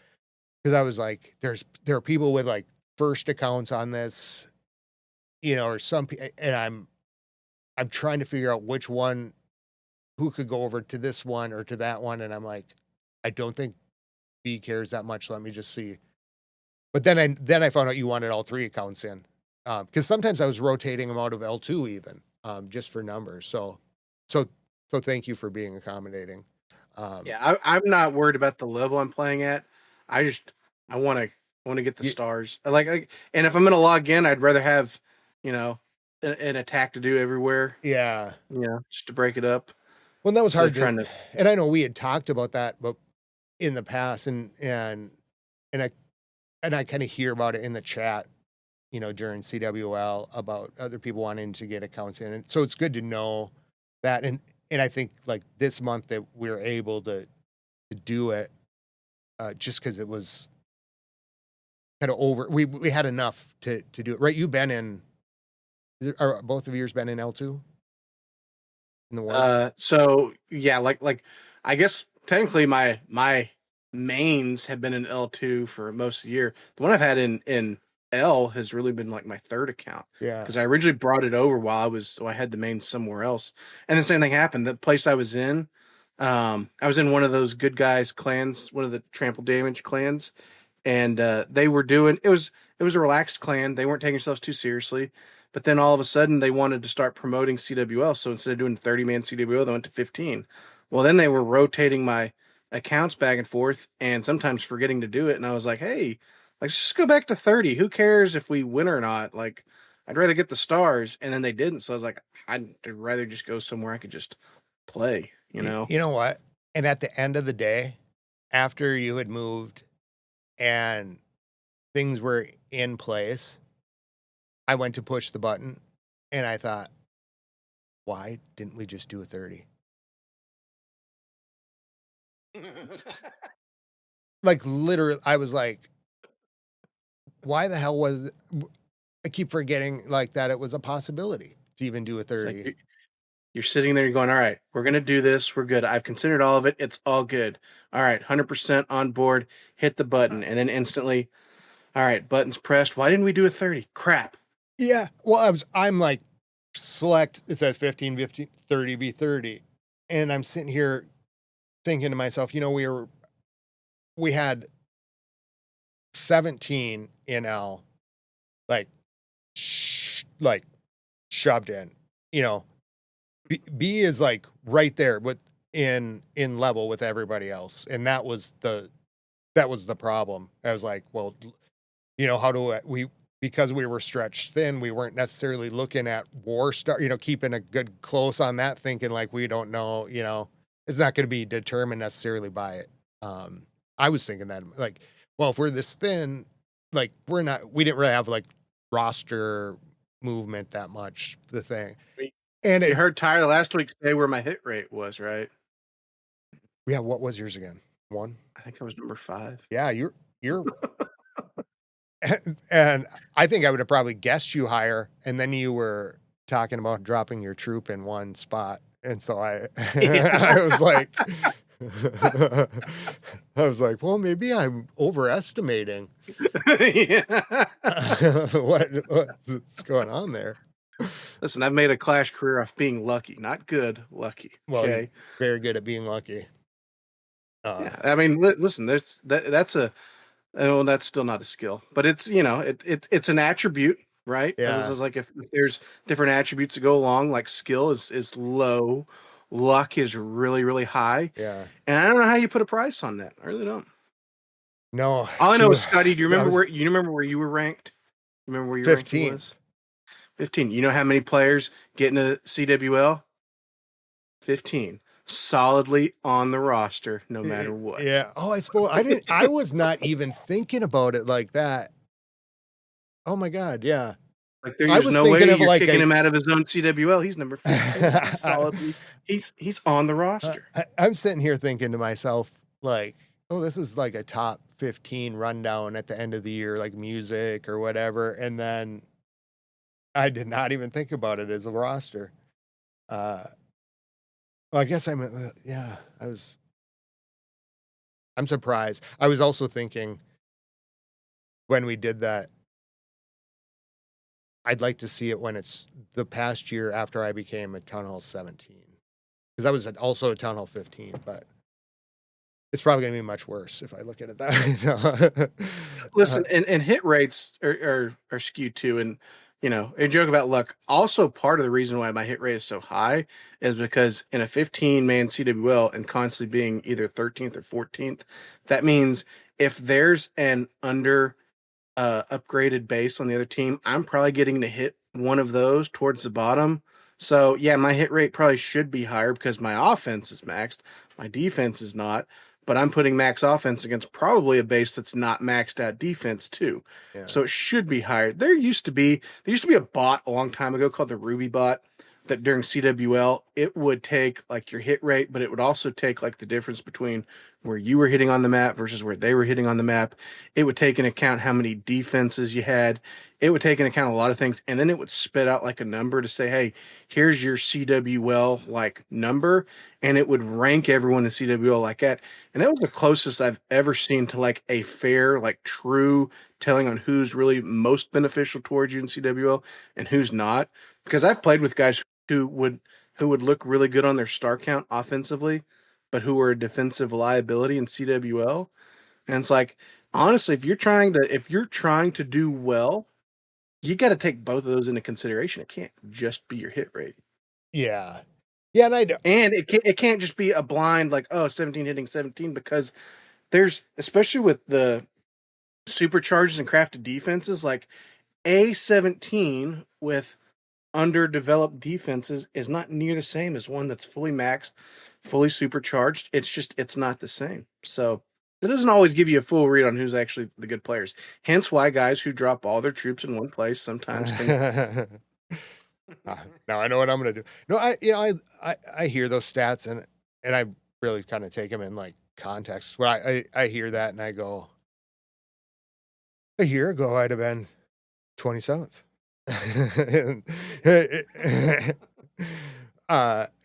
S1: because I was like, there are people with like first accounts on this, or and I'm trying to figure out which one who could go over to this one or to that one, and I'm like, I don't think B cares that much. Let me just see. But then I found out you wanted all three accounts in, because sometimes I was rotating them out of L2 even, just for numbers. So so thank you for being accommodating. Um,
S2: Yeah, I'm not worried about the level I'm playing at. I just I want to get the
S1: y-
S2: stars. And if I'm gonna log in, I'd rather have you know an attack to do everywhere.
S1: yeah.
S2: Just to break it up
S1: Well, that was
S2: instead
S1: hard
S2: of
S1: to,
S2: trying to.
S1: and I know we had talked about that, but in the past, and I and I kind of hear about it in the chat, during CWL about other people wanting to get accounts in, and so it's good to know that, and I think like this month that we're able to do it, just because it was kind of over. We had enough to do it, right? You've been in, are both of yours been in L2 in the wars?
S2: So yeah, like I guess technically my mains have been in L2 for most of the year. The one I've had in L has really been like my third account
S1: Yeah,
S2: because I originally brought it over while I had the main somewhere else, and the same thing happened. The place I was in one of those good guys clans, one of the trample damage clans, and they were doing it was a relaxed clan. They weren't taking themselves too seriously. But then all of a sudden they wanted to start promoting CWL. So instead of doing 30-man CWL, they went to 15. Well, then they were rotating my accounts back and forth and sometimes forgetting to do it. And I was like, hey, like, let's just go back to 30. Who cares if we win or not? Like, I'd rather get the stars. And then they didn't. So I was like, I'd rather just go somewhere I could just play, you know?
S1: you know what? And at the end of the day, after you had moved and things were in place, I went to push the button and I thought, why didn't we just do a 30? Like literally, I was like, why the hell was it? I keep forgetting like that it was a possibility to even do a
S2: It's like
S1: 30.
S2: you're sitting there, you're going, all right, we're going to do this. We're good. I've considered all of it. It's all good. All right, 100% on board. Hit the button. And then instantly, all right, buttons pressed. Why didn't we do a 30? Crap.
S1: Yeah. Well, I'm like, select, it says 15, 15, 30 v 30. And I'm sitting here thinking to myself, we had 17 in L, like, like shoved in, you know, B is like right there with in level with everybody else. And that was the problem. I was like, well, how do we, because we were stretched thin, we weren't necessarily looking at war star, keeping a good close on that, thinking like we don't know, it's not going to be determined necessarily by it. Um, I was thinking that like, well, if we're this thin, like we didn't really have like roster movement that much, the thing. And
S2: You
S1: it,
S2: heard Tyler last week say where my hit rate was, right?
S1: yeah, what was yours again? One?
S2: I think I was number 5.
S1: Yeah, you're and I think I would have probably guessed you higher, and then you were talking about dropping your troop in one spot, and so I
S2: Yeah.
S1: I was like I was like, "Well, maybe I'm overestimating
S2: Yeah.
S1: what's going on there."
S2: Listen, I've made a Clash career off being lucky, not good, lucky.
S1: Well, you're
S2: Okay.
S1: very good at being lucky.
S2: Yeah. I mean, listen, that's a well, that's still not a skill, but it's it's an attribute, right? This
S1: Yeah,
S2: is like if there's different attributes that go along, like skill is low, luck is really really high,
S1: yeah.
S2: and I don't know how you put a price on that. I really don't.
S1: No,
S2: All I know
S1: too
S2: is Scotty. Do you
S1: I
S2: remember
S1: was
S2: where you were ranked? Remember where your ranking was?
S1: 15th.
S2: 15. You know how many players get into CWL? 15. Solidly on the roster, no matter what.
S1: Yeah. Oh, I suppose I was not even thinking about it like that. Oh my god, yeah.
S2: Like
S1: I
S2: there's
S1: was
S2: no
S1: thinking
S2: way
S1: of
S2: you're
S1: like
S2: kicking
S1: a
S2: him out of his own CWL. He's number 15. He's solidly he's on the roster.
S1: I'm sitting here thinking to myself, like, oh, this is like a top 15 rundown at the end of the year, like music or whatever. And then I did not even think about it as a roster. Uh, well, I guess yeah, I'm surprised. I was also thinking when we did that, I'd like to see it when it's the past year after I became a Town Hall 17. Because I was also a Town Hall 15, but it's probably going to be much worse if I look at it that way.
S2: Listen, and hit rates are skewed too. And a joke about luck. Also, part of the reason why my hit rate is so high is because in a 15-man CWL and constantly being either 13th or 14th, that means if there's an under upgraded base on the other team, I'm probably getting to hit one of those towards the bottom. So yeah, my hit rate probably should be higher because my offense is maxed, my defense is not. But I'm putting max offense against probably a base that's not maxed out defense too.
S1: Yeah.
S2: So it should be higher. There used to be a bot a long time ago called the Ruby bot that during CWL it would take like your hit rate, but it would also take like the difference between where you were hitting on the map versus where they were hitting on the map. It would take into account how many defenses you had. It would take into account a lot of things, and then it would spit out like a number to say, "Hey, here's your CWL like number," and it would rank everyone in CWL like that. And that was the closest I've ever seen to like a fair, like true telling on who's really most beneficial towards you in CWL and who's not. Because I've played with guys who would look really good on their star count offensively, but who were a defensive liability in CWL. And it's like, honestly, if you're trying to do well, you got to take both of those into consideration. It can't just be your hit rate.
S1: Yeah. Yeah. And I do.
S2: And it can't just be a blind like, oh, 17 hitting 17, because there's, especially with the supercharges and crafted defenses, like A17 with underdeveloped defenses is not near the same as one that's fully maxed, fully supercharged. It's not the same. So it doesn't always give you a full read on who's actually the good players. Hence why guys who drop all their troops in one place sometimes can.
S1: Now I know what I'm gonna do. No, I hear those stats and I really kind of take them in like context. When I hear that and I go, a year ago I'd have been 27th.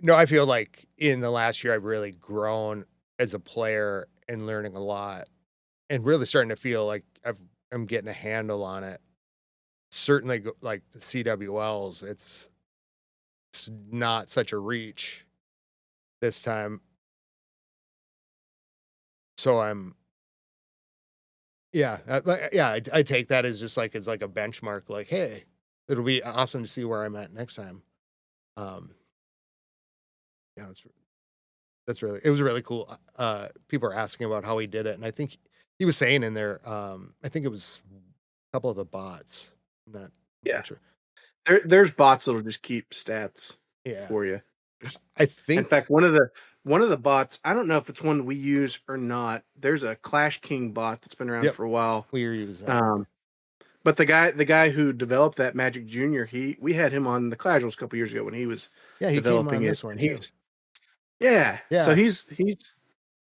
S1: No, I feel like in the last year I've really grown as a player and learning a lot and really starting to feel like I'm getting a handle on it. Certainly, like the CWLs, it's not such a reach this time. So yeah, yeah. I take that as just like it's like a benchmark. Like, hey, it'll be awesome to see where I'm at next time. Um, yeah, that's really it was really cool. People are asking about how he did it, and I think he was saying in there. I think it was a couple of the bots. I'm
S2: Yeah,
S1: not sure.
S2: there's bots that'll just keep stats
S1: Yeah,
S2: for you. Just,
S1: I
S2: in
S1: think.
S2: fact, one of the bots, I don't know if it's one we use or not. There's a Clash King bot that's been around
S1: Yep,
S2: for a while.
S1: we use that one.
S2: Um, But the guy who developed that Magic Junior, we had him on the Casuals a couple years ago when he was
S1: Yeah, he came
S2: developing
S1: on
S2: it,
S1: this one
S2: and
S1: too.
S2: yeah, so
S1: Yeah,
S2: he's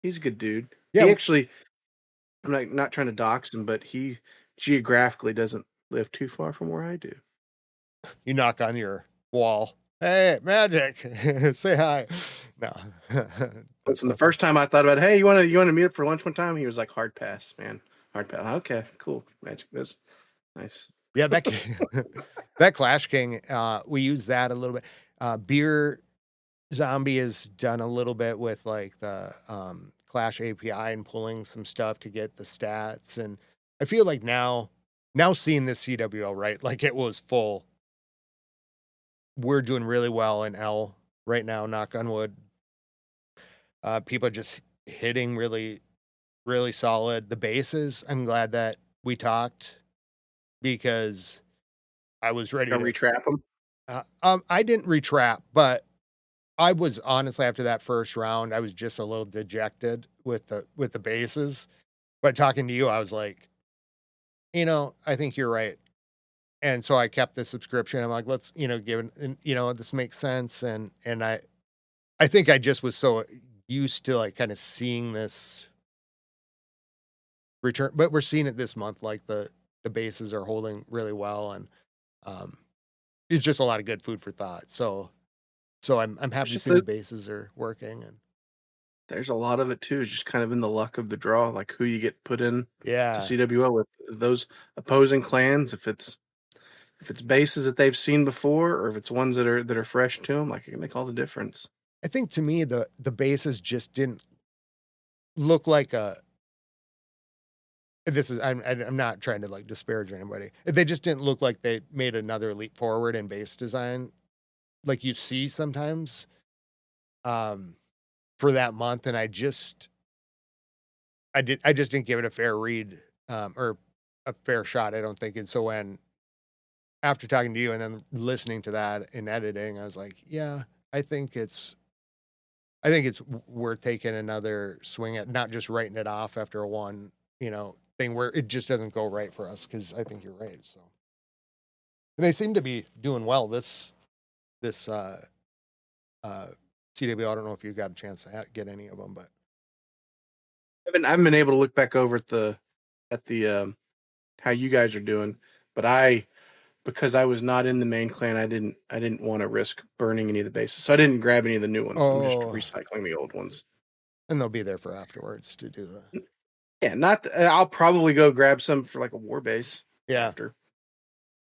S2: a good dude.
S1: yeah,
S2: He actually, I'm not trying to dox him, but geographically doesn't live too far from where I do.
S1: You knock on your wall. Hey, Magic, say hi. No, that's
S2: Listen, the
S1: awesome.
S2: first time I thought about, hey, you want to meet up for lunch one time? He was like, hard pass, man, hard pass. Okay, cool, Magic. That's nice.
S1: Yeah, that that Clash King, we use that a little bit. Beer Zombie has done a little bit with like the Clash API and pulling some stuff to get the stats, and I feel like now seeing this CWL right, like it was full. We're doing really well in L right now, knock on wood. People are just hitting really solid. The bases, I'm glad that we talked because I was ready
S2: Don't
S1: to.
S2: retrap them.
S1: I didn't retrap, but I was honestly after that first round, I was just a little dejected with the bases. But talking to you, I was like, I think you're right. And so I kept the subscription. I'm like, let's, give it, and, this makes sense. And I think I just was so used to like kind of seeing this return, but we're seeing it this month. Like the bases are holding really well, and um, it's just a lot of good food for thought. So I'm
S2: There's
S1: happy to
S2: just
S1: see the bases are working, and
S2: there's a lot of it too. Is just kind of in the luck of the draw, like who you get put in to
S1: yeah,
S2: CWL with those opposing clans. If it's bases that they've seen before, or if it's ones that are fresh to them, like it can make all the difference.
S1: I think to me the bases just didn't look like a. This is I'm not trying to like disparage anybody. They just didn't look like they made another leap forward in base design, like you see sometimes, um, for that month, and I just didn't give it a fair read, or a fair shot. I don't think, and so when after talking to you and then listening to that in editing, I was like, yeah, I think it's worth taking another swing at, not just writing it off after a one, thing where it just doesn't go right for us. Because I think you're right. So, and they seem to be doing well this uh, CW. I don't know if you got a chance to get any of them, but
S2: I haven't been able to look back over at the how you guys are doing, but because I was not in the main clan, I didn't want to risk burning any of the bases, so I didn't grab any of the new ones. I'm just
S1: oh,
S2: recycling the old ones.
S1: and they'll be there for afterwards to do the
S2: Yeah, not. I'll probably go grab some for like a war base
S1: yeah.
S2: after.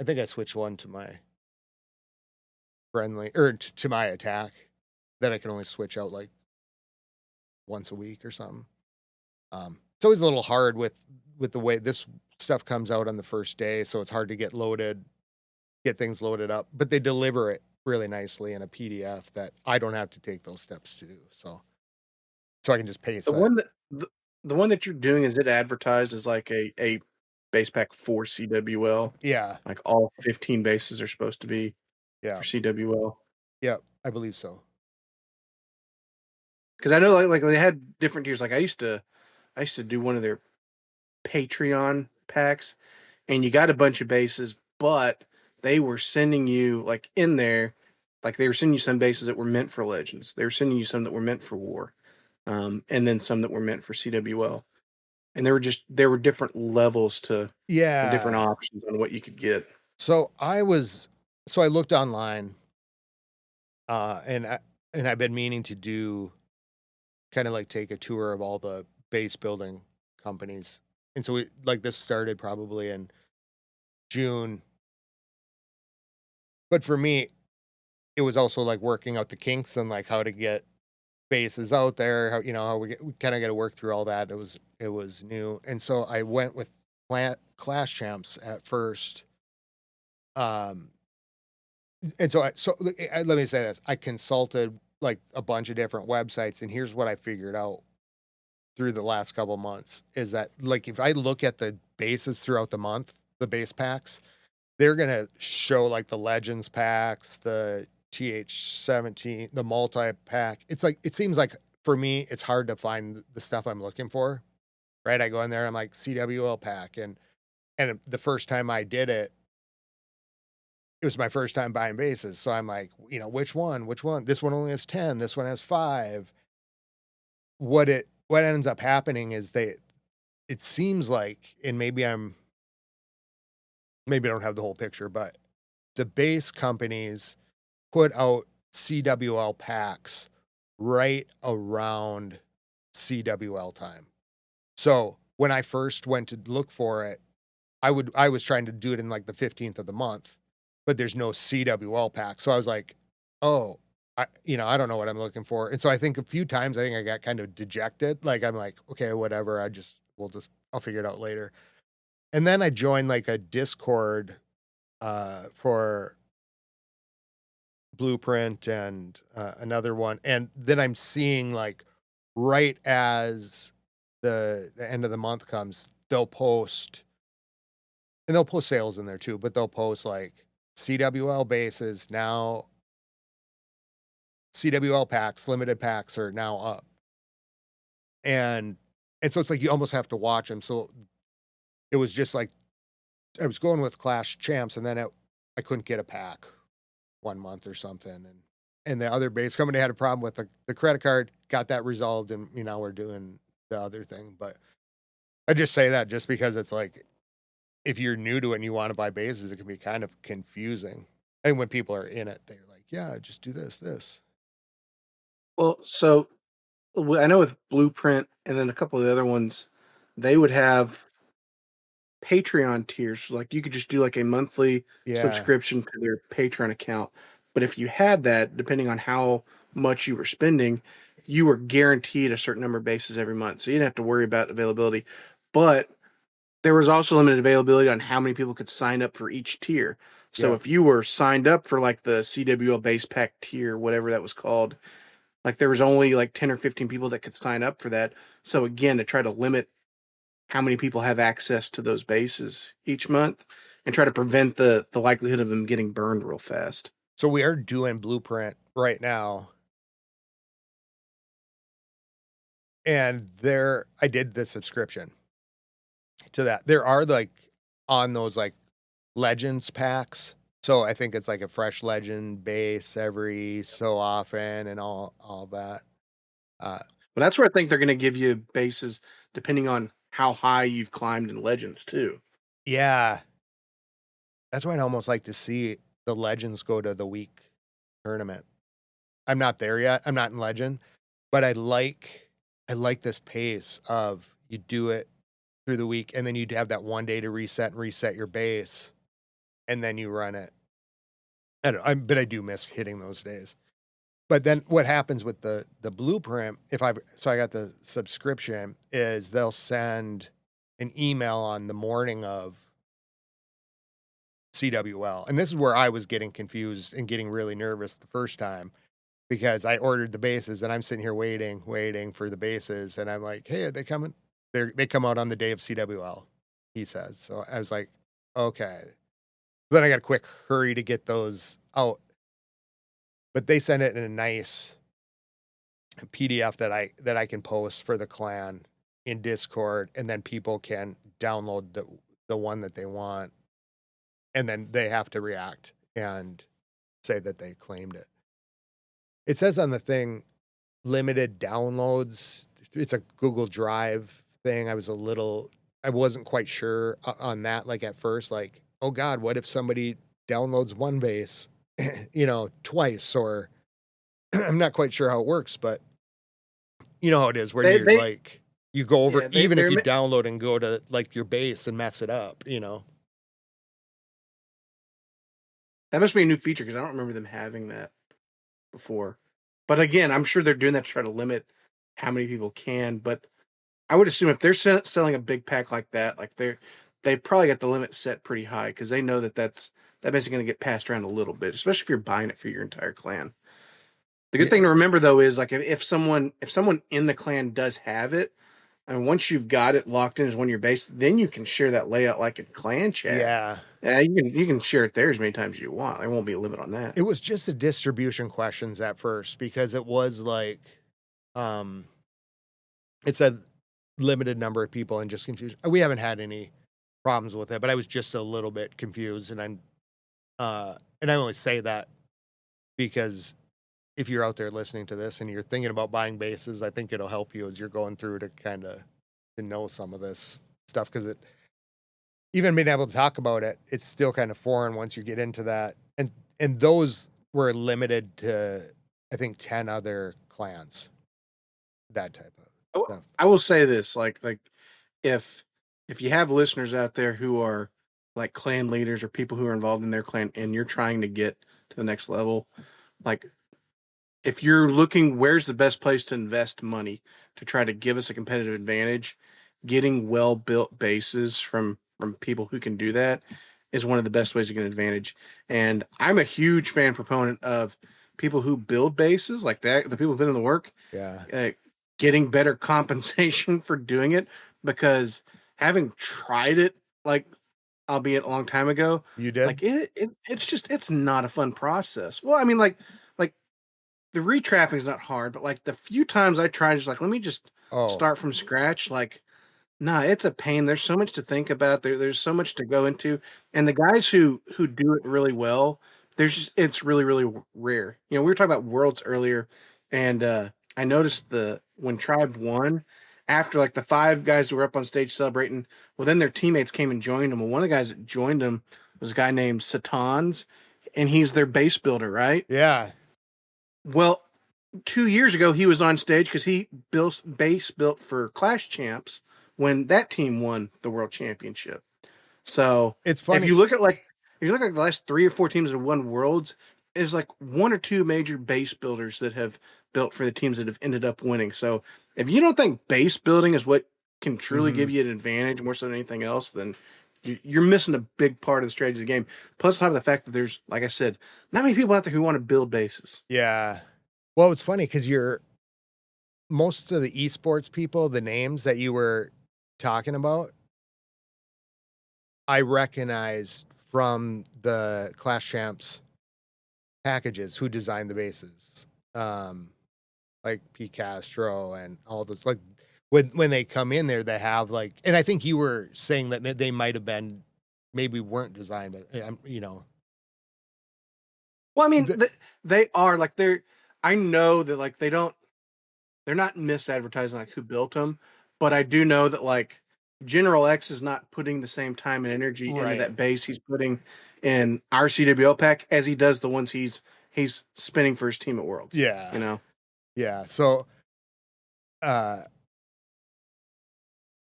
S1: I think I switched one to my friendly or to my attack that I can only switch out like once a week or something. It's always a little hard with the way this stuff comes out on the first day, so it's hard to get things loaded up. But they deliver it really nicely in a PDF that I don't have to take those steps to do. So I can just paste
S2: The
S1: that.
S2: one that the one that you're doing, is it advertised as like a base pack for CWL?
S1: Yeah,
S2: Like all 15 bases are supposed to be
S1: yeah,
S2: for CWL?
S1: yeah. I believe so.
S2: Because I know like they had different tiers. Like I used to do one of their Patreon packs, and you got a bunch of bases, but they were sending you like in there, like they were sending you some bases that were meant for Legends. They were sending you some that were meant for War, and then some that were meant for CWL. And there were different levels to and different
S1: Yeah.
S2: options on what you could get.
S1: So I looked online, and I've been meaning to do kind of like take a tour of all the base building companies. And so this started probably in June. But for me, it was also like working out the kinks and like how to get bases out there, how we kind of got to work through all that. It was new. And so I went with Clash Champs at first. Um and let me say this. I consulted like a bunch of different websites, and here's what I figured out through the last couple months is that like if I look at the bases throughout the month, the base packs, they're gonna show like the Legends packs, the TH17, the multi pack. It's like it seems like for me, it's hard to find the stuff I'm looking for. Right? I go in there, I'm like CWL pack, and the first time I did it, it was my first time buying bases. So I'm like, which one? Which one? This one only has 10, this one has 5. What ends up happening is it seems like, and maybe I'm maybe I don't have the whole picture, but the base companies put out CWL packs right around CWL time. So when I first went to look for it, I was trying to do it in like the 15th of the month, but there's no CWL pack. So I was like, oh, I don't know what I'm looking for. And so I think a few times I think I got kind of dejected. Like I'm like, okay, whatever. I'll figure it out later. And then I joined like a Discord for Blueprint and another one. And then I'm seeing like right as the end of the month comes, they'll post sales in there too, but they'll post like CWL bases now, CWL packs, limited packs are now up. And so it's like you almost have to watch them. So it was just like I was going with Clash Champs, and then I couldn't get a pack 1 month or something, and the other base company had a problem with the credit card, got that resolved, and we're doing the other thing. But I just say that just because it's like if you're new to it and you want to buy bases, it can be kind of confusing. And when people are in it, they're like, "Yeah, just do this."
S2: Well, so I know with Blueprint and then a couple of the other ones, they would have Patreon tiers. So, like you could just do like a monthly
S1: Yeah,
S2: subscription to their Patreon account. But if you had that, depending on how much you were spending, you were guaranteed a certain number of bases every month. So you didn't have to worry about availability. But there was also limited availability on how many people could sign up for each tier. So
S1: yeah.
S2: if you were signed up for like the CWL base pack tier, whatever that was called, like there was only like 10 or 15 people that could sign up for that. So again, to try to limit how many people have access to those bases each month and try to prevent the likelihood of them getting burned real fast.
S1: So we are doing Blueprint right now, and there I did the subscription to that. There are like on those like Legends packs. So I think it's like a fresh legend base every so often and all that. Uh,
S2: But that's where I think they're going to give you bases depending on how high you've climbed in Legends too.
S1: yeah, that's why I'd almost like to see the legends go to the week tournament. I'm not there yet. I'm not in legend, but I like this pace of you do it through the week and then you'd have that 1 day to reset your base and then you run it. But I do miss hitting those days. But then what happens with the blueprint, I got the subscription, is they'll send an email on the morning of CWL. And this is where I was getting confused and getting really nervous the first time because I ordered the bases and I'm sitting here waiting for the bases. And I'm like, hey, are they coming? They come out on the day of CWL, he says. So I was like, okay. Then I got a quick hurry to get those out. But they sent it in a nice PDF that I can post for the clan in Discord, and then people can download the one that they want, and then they have to react and say that they claimed it. It says on the thing limited downloads. It's a Google Drive thing. I wasn't quite sure on that. Like at first, like, oh God, what if somebody downloads one base, twice, or I'm not quite sure how it works, but you know how it is when you're
S2: They
S1: like, you go over,
S2: yeah,
S1: even if you download and go to like your base and mess it up.
S2: that must be a new feature because I don't remember them having that before. But again, I'm sure they're doing that to try to limit how many people can. But I would assume if they're selling a big pack like that, like they probably got the limit set pretty high because they know that that basically going to get passed around a little bit, especially if you're buying it for your entire clan. The good thing
S1: Yeah,
S2: to remember though is like if someone in the clan does have it, and once you've got it locked in as one of your base, then you can share that layout like in clan chat.
S1: yeah.
S2: Yeah, you can share it there as many times as you want. There won't be a limit on that.
S1: It was just the distribution questions at first because it was like, um, it said limited number of people and just confusion. We haven't had any problems with it, but I was just a little bit confused, and I only say that because if you're out there listening to this and you're thinking about buying bases, I think it'll help you as you're going through to kind of to know some of this stuff because even being able to talk about it, it's still kind of foreign once you get into that. And those were limited to, I think, 10 other clans, that type of stuff.
S2: I will say this, like if you have listeners out there who are like clan leaders or people who are involved in their clan and you're trying to get to the next level, like if you're looking where's the best place to invest money to try to give us a competitive advantage, getting well built bases from people who can do that is one of the best ways to get an advantage. And I'm a huge fan proponent of people who build bases like that, the people who've been in the work,
S1: Yeah.
S2: uh, getting better compensation for doing it, because having tried it, like albeit a long time ago,
S1: You did?
S2: like it's not a fun process. Well, I mean, like the retrapping is not hard, but like the few times I tried, just like let me just
S1: Oh,
S2: start from scratch. Like, nah, it's a pain. There's so much to think about. There's so much to go into, and the guys who do it really well, there's just it's really rare. You know, we were talking about worlds earlier, and I noticed the when Tribe won, after like the five guys who were up on stage celebrating, well, then their teammates came and joined them. Well, one of the guys that joined them was a guy named Satans, and he's their base builder, right?
S1: yeah.
S2: Well, 2 years ago he was on stage because he built base built for Clash Champs when that team won the world championship. So
S1: It's
S2: if
S1: funny.
S2: you look at like if you look at the last 3 or 4 teams that have won worlds, is like one or two major base builders that have built for the teams that have ended up winning. So if you don't think base building is what can truly give
S1: Mhm.
S2: you an advantage more so than anything else, then you're missing a big part of the strategy of the game. Plus, on top of the fact that there's, like I said, not many people out there who want to build bases.
S1: Yeah. Well, it's funny because you're most of the esports people, the names that you were talking about, I recognized from the Clash Champs packages who designed the bases. Um, like P. Castro and all those. Like when they come in there, they have like, and I think you were saying that they might have been, maybe weren't designed, but you know,
S2: Well, I mean,
S1: the,
S2: they are like they're. I know that like they're not misadvertising like who built them, but I do know that like General X is not putting the same time and energy into
S1: right.
S2: that base he's putting in our CWL pack as he does the ones he's spinning for his team at Worlds.
S1: Yeah.
S2: You know,
S1: Yeah. So, uh,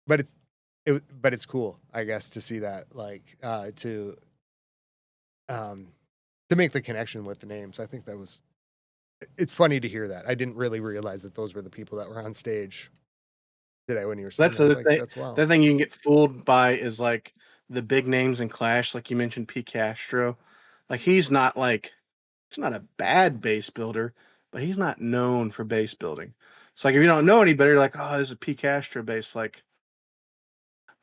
S1: but but it's cool, I guess, to see that, like, um, to make the connection with the names. I think that was, it's funny to hear that. I didn't really realize that those were the people that were on stage today when you were saying
S2: that's
S1: that. I was
S2: the
S1: like,
S2: thing.
S1: that's
S2: The
S1: wow.
S2: thing you can get fooled by is like the big names in Clash, like you mentioned, P Castro. Like he's not a bad base builder, but he's not known for base building. So like if you don't know any better, you're like, oh, this is a P Castro base. Like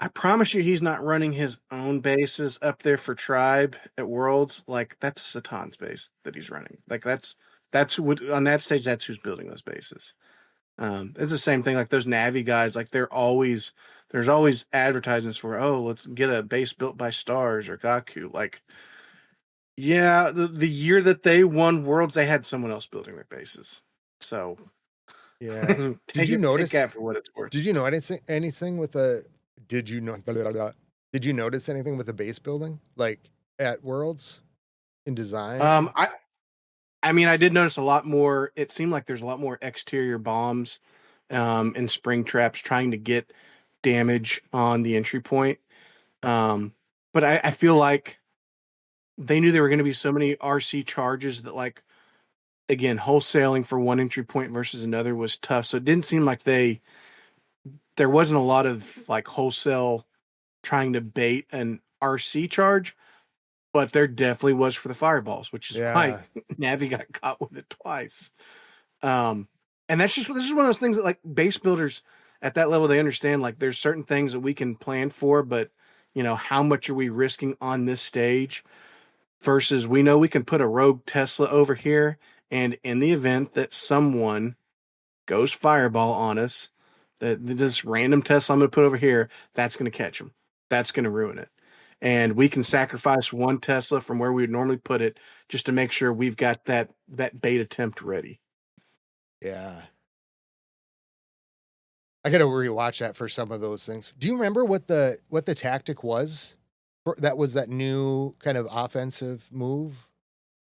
S2: I promise you, he's not running his own bases up there for Tribe at Worlds. Like that's Satan's base that he's running. Like that's what on that stage. That's who's building those bases. It's the same thing. Like those Navi guys. Like there's always advertisements for let's get a base built by Stars or Gaku. Like yeah, the year that they won Worlds, they had someone else building their bases. So
S1: Yeah. Did you
S2: take
S1: notice?
S2: that for what it's worth.
S1: Did you know anything with a? Did you know? Blah, blah, blah. Did you notice anything with the base building, like at Worlds in design?
S2: Um, I I mean, I did notice a lot more. It seemed like there's a lot more exterior bombs, and spring traps trying to get damage on the entry point. Um, but I feel like they knew there were going to be so many RC charges that, like, again, wholesaling for one entry point versus another was tough. So it didn't seem like there wasn't a lot of like wholesale trying to bait an RC charge, but there definitely was for the fireballs, which is why
S1: Yeah.
S2: Navi got caught with it twice. Um, and this is one of those things that like base builders at that level they understand like there's certain things that we can plan for, but you know how much are we risking on this stage versus we know we can put a rogue Tesla over here, and in the event that someone goes fireball on us, that this random Tesla I'm going to put over here, that's going to catch them, that's going to ruin it. And we can sacrifice one Tesla from where we would normally put it just to make sure we've got that bait attempt ready.
S1: Yeah. I gotta rewatch that for some of those things. Do you remember what the tactic was that was that new kind of offensive move?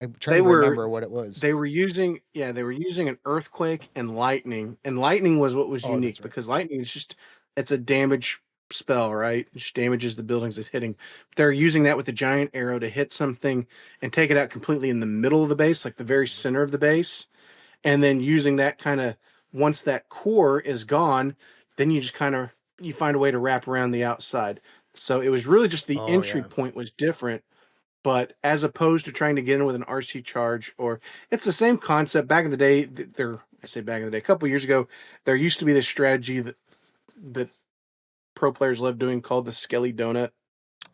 S1: I'm trying
S2: They
S1: to
S2: were
S1: remember what it was.
S2: they were using an earthquake and lightning was what was
S1: Oh, that's
S2: unique
S1: right.
S2: because lightning is just it's a damage spell, right? It just damages the buildings it's hitting. They're using that with the giant arrow to hit something and take it out completely in the middle of the base, like the very
S1: Mhm.
S2: center of the base, and then using that kind of once that core is gone, then you just kind of you find a way to wrap around the outside. So it was really just the
S1: Oh,
S2: entry
S1: yeah.
S2: point was different, but as opposed to trying to get in with an RC charge, or it's the same concept. Back in the day, there I say back in the day, a couple years ago, there used to be this strategy that pro players love doing called the Skelly Donut,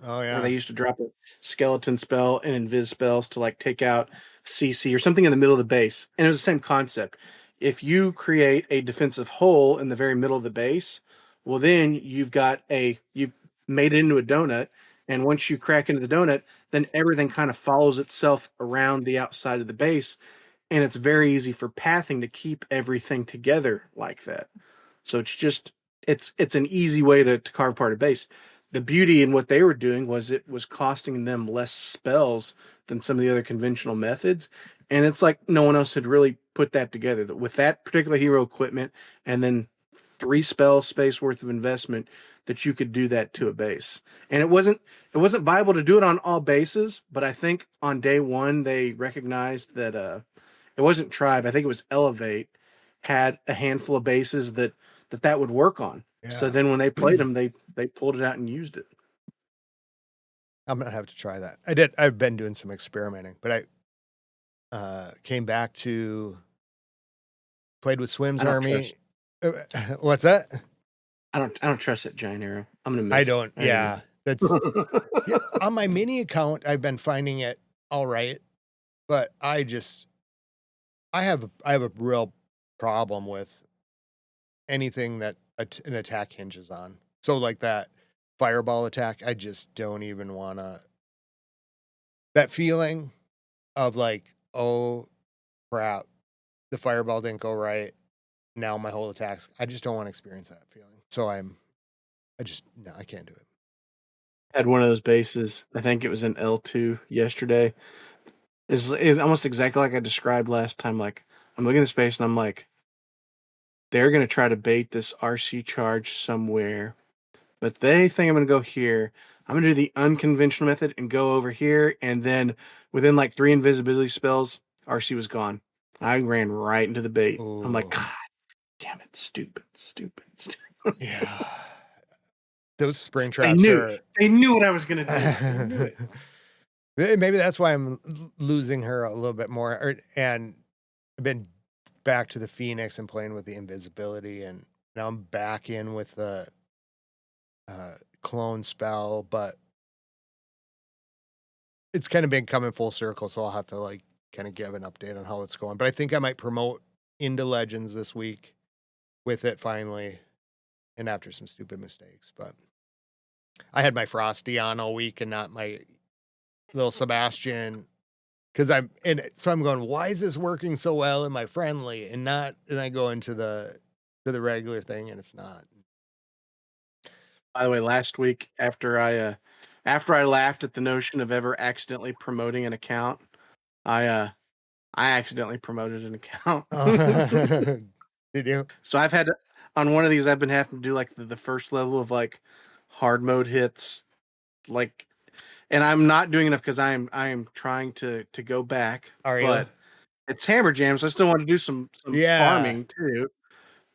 S1: Oh,
S2: where they
S1: yeah.
S2: used to drop a skeleton spell and invis spells to like take out CC or something in the middle of the base. And it was the same concept. If you create a defensive hole in the very middle of the base, well then you've made it into a donut. And once you crack into the donut, then everything kind of follows itself around the outside of the base. And it's very easy for pathing to keep everything together like that. So it's an easy way to carve apart a base. The beauty in what they were doing was it was costing them less spells than some of the other conventional methods. And it's like no one else had really put that together. With that particular hero equipment and then 3 spell space worth of investment that you could do that to a base. And it wasn't viable to do it on all bases, but I think on day one they recognized that it wasn't Tribe, I think it was Elevate had a handful of bases that would work on. So
S1: Yeah.
S2: then when they played them, they pulled it out and used it.
S1: I'm gonna have to try that. I've been doing some experimenting, but came back to played with
S2: I
S1: Swim's
S2: don't trust
S1: army. Uh, what's that?
S2: I don't trust that giant arrow. I'm gonna
S1: I
S2: miss.
S1: don't
S2: I ain't
S1: yeah, that's yeah, on my mini account, I've been finding it alright, but I have a real problem with anything that an attack hinges on. So, like that fireball attack, I just don't even wanna that feeling of like, "Oh, crap, the fireball didn't go right. Now my whole attack's" I just don't wanna experience that feeling. So I just no, I can't do it.
S2: had one of those bases. I think it was in L2 yesterday. Is almost exactly like I described last time. Like I'm looking at this base and I'm like, they're gonna try to bait this RC charge somewhere, but they think I'm gonna go here. I'm gonna do the unconventional method and go over here, and then within like 3 invisibility spells, RC was gone. I ran right into the bait. I'm like,
S1: Ooh,
S2: God damn it, stupid, stupid, stupid.
S1: yeah. Those spring
S2: They
S1: traps
S2: knew.
S1: are
S2: They knew what I was gonna do. They knew it.
S1: maybe that's why I'm losing her a little bit more, and I've been back to the Phoenix and playing with the invisibility, and now I'm back in with the clone spell, but it's kind of been coming full circle, so I'll have to like kind of give an update on how it's going. But I think I might promote into Legends this week with it finally, and after some stupid mistakes. But I had my Frosty on all week and not my little Sebastian because I'm in it. So I'm going, why is this working so well in my friendly and not? And I go into the regular thing and it's not.
S2: By the way, last week after I laughed at the notion of ever accidentally promoting an account, I uh I accidentally promoted an account.
S1: Did you?
S2: So I've had on one of these I've been having to do like the first level of like hard mode hits, like, and I'm not doing enough because I am trying to go back,
S1: Are you?
S2: but it's Hammer Jam, so I still want to do some
S1: Yeah.
S2: farming too.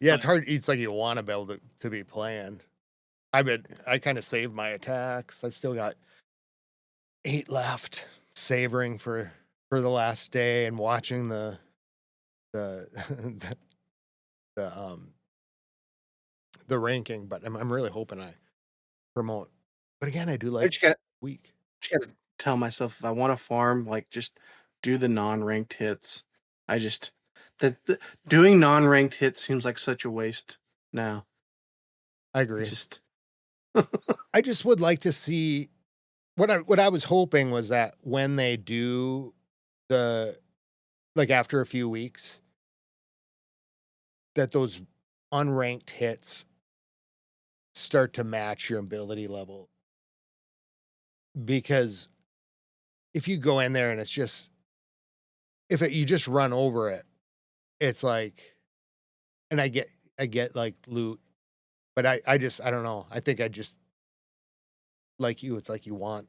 S1: Yeah, it's
S2: But
S1: hard. It's like you want to be able to be playing. I kind of saved my attacks. I've still got 8 left, savoring for the last day and watching the the, the the ranking, but I'm really hoping I promote. But again, I do
S2: I
S1: like week.
S2: just got to tell myself if I want to farm, like just do the non-ranked hits. I just the doing non-ranked hits seems like such a waste now.
S1: I
S2: It
S1: agree.
S2: just
S1: I just would like to see what I was hoping was that when they do the like after a few weeks that those unranked hits start to match your ability level because if you go in there and it's just you just run over it, it's like, and I get like loot, but I don't know. I think I just like you. It's like you want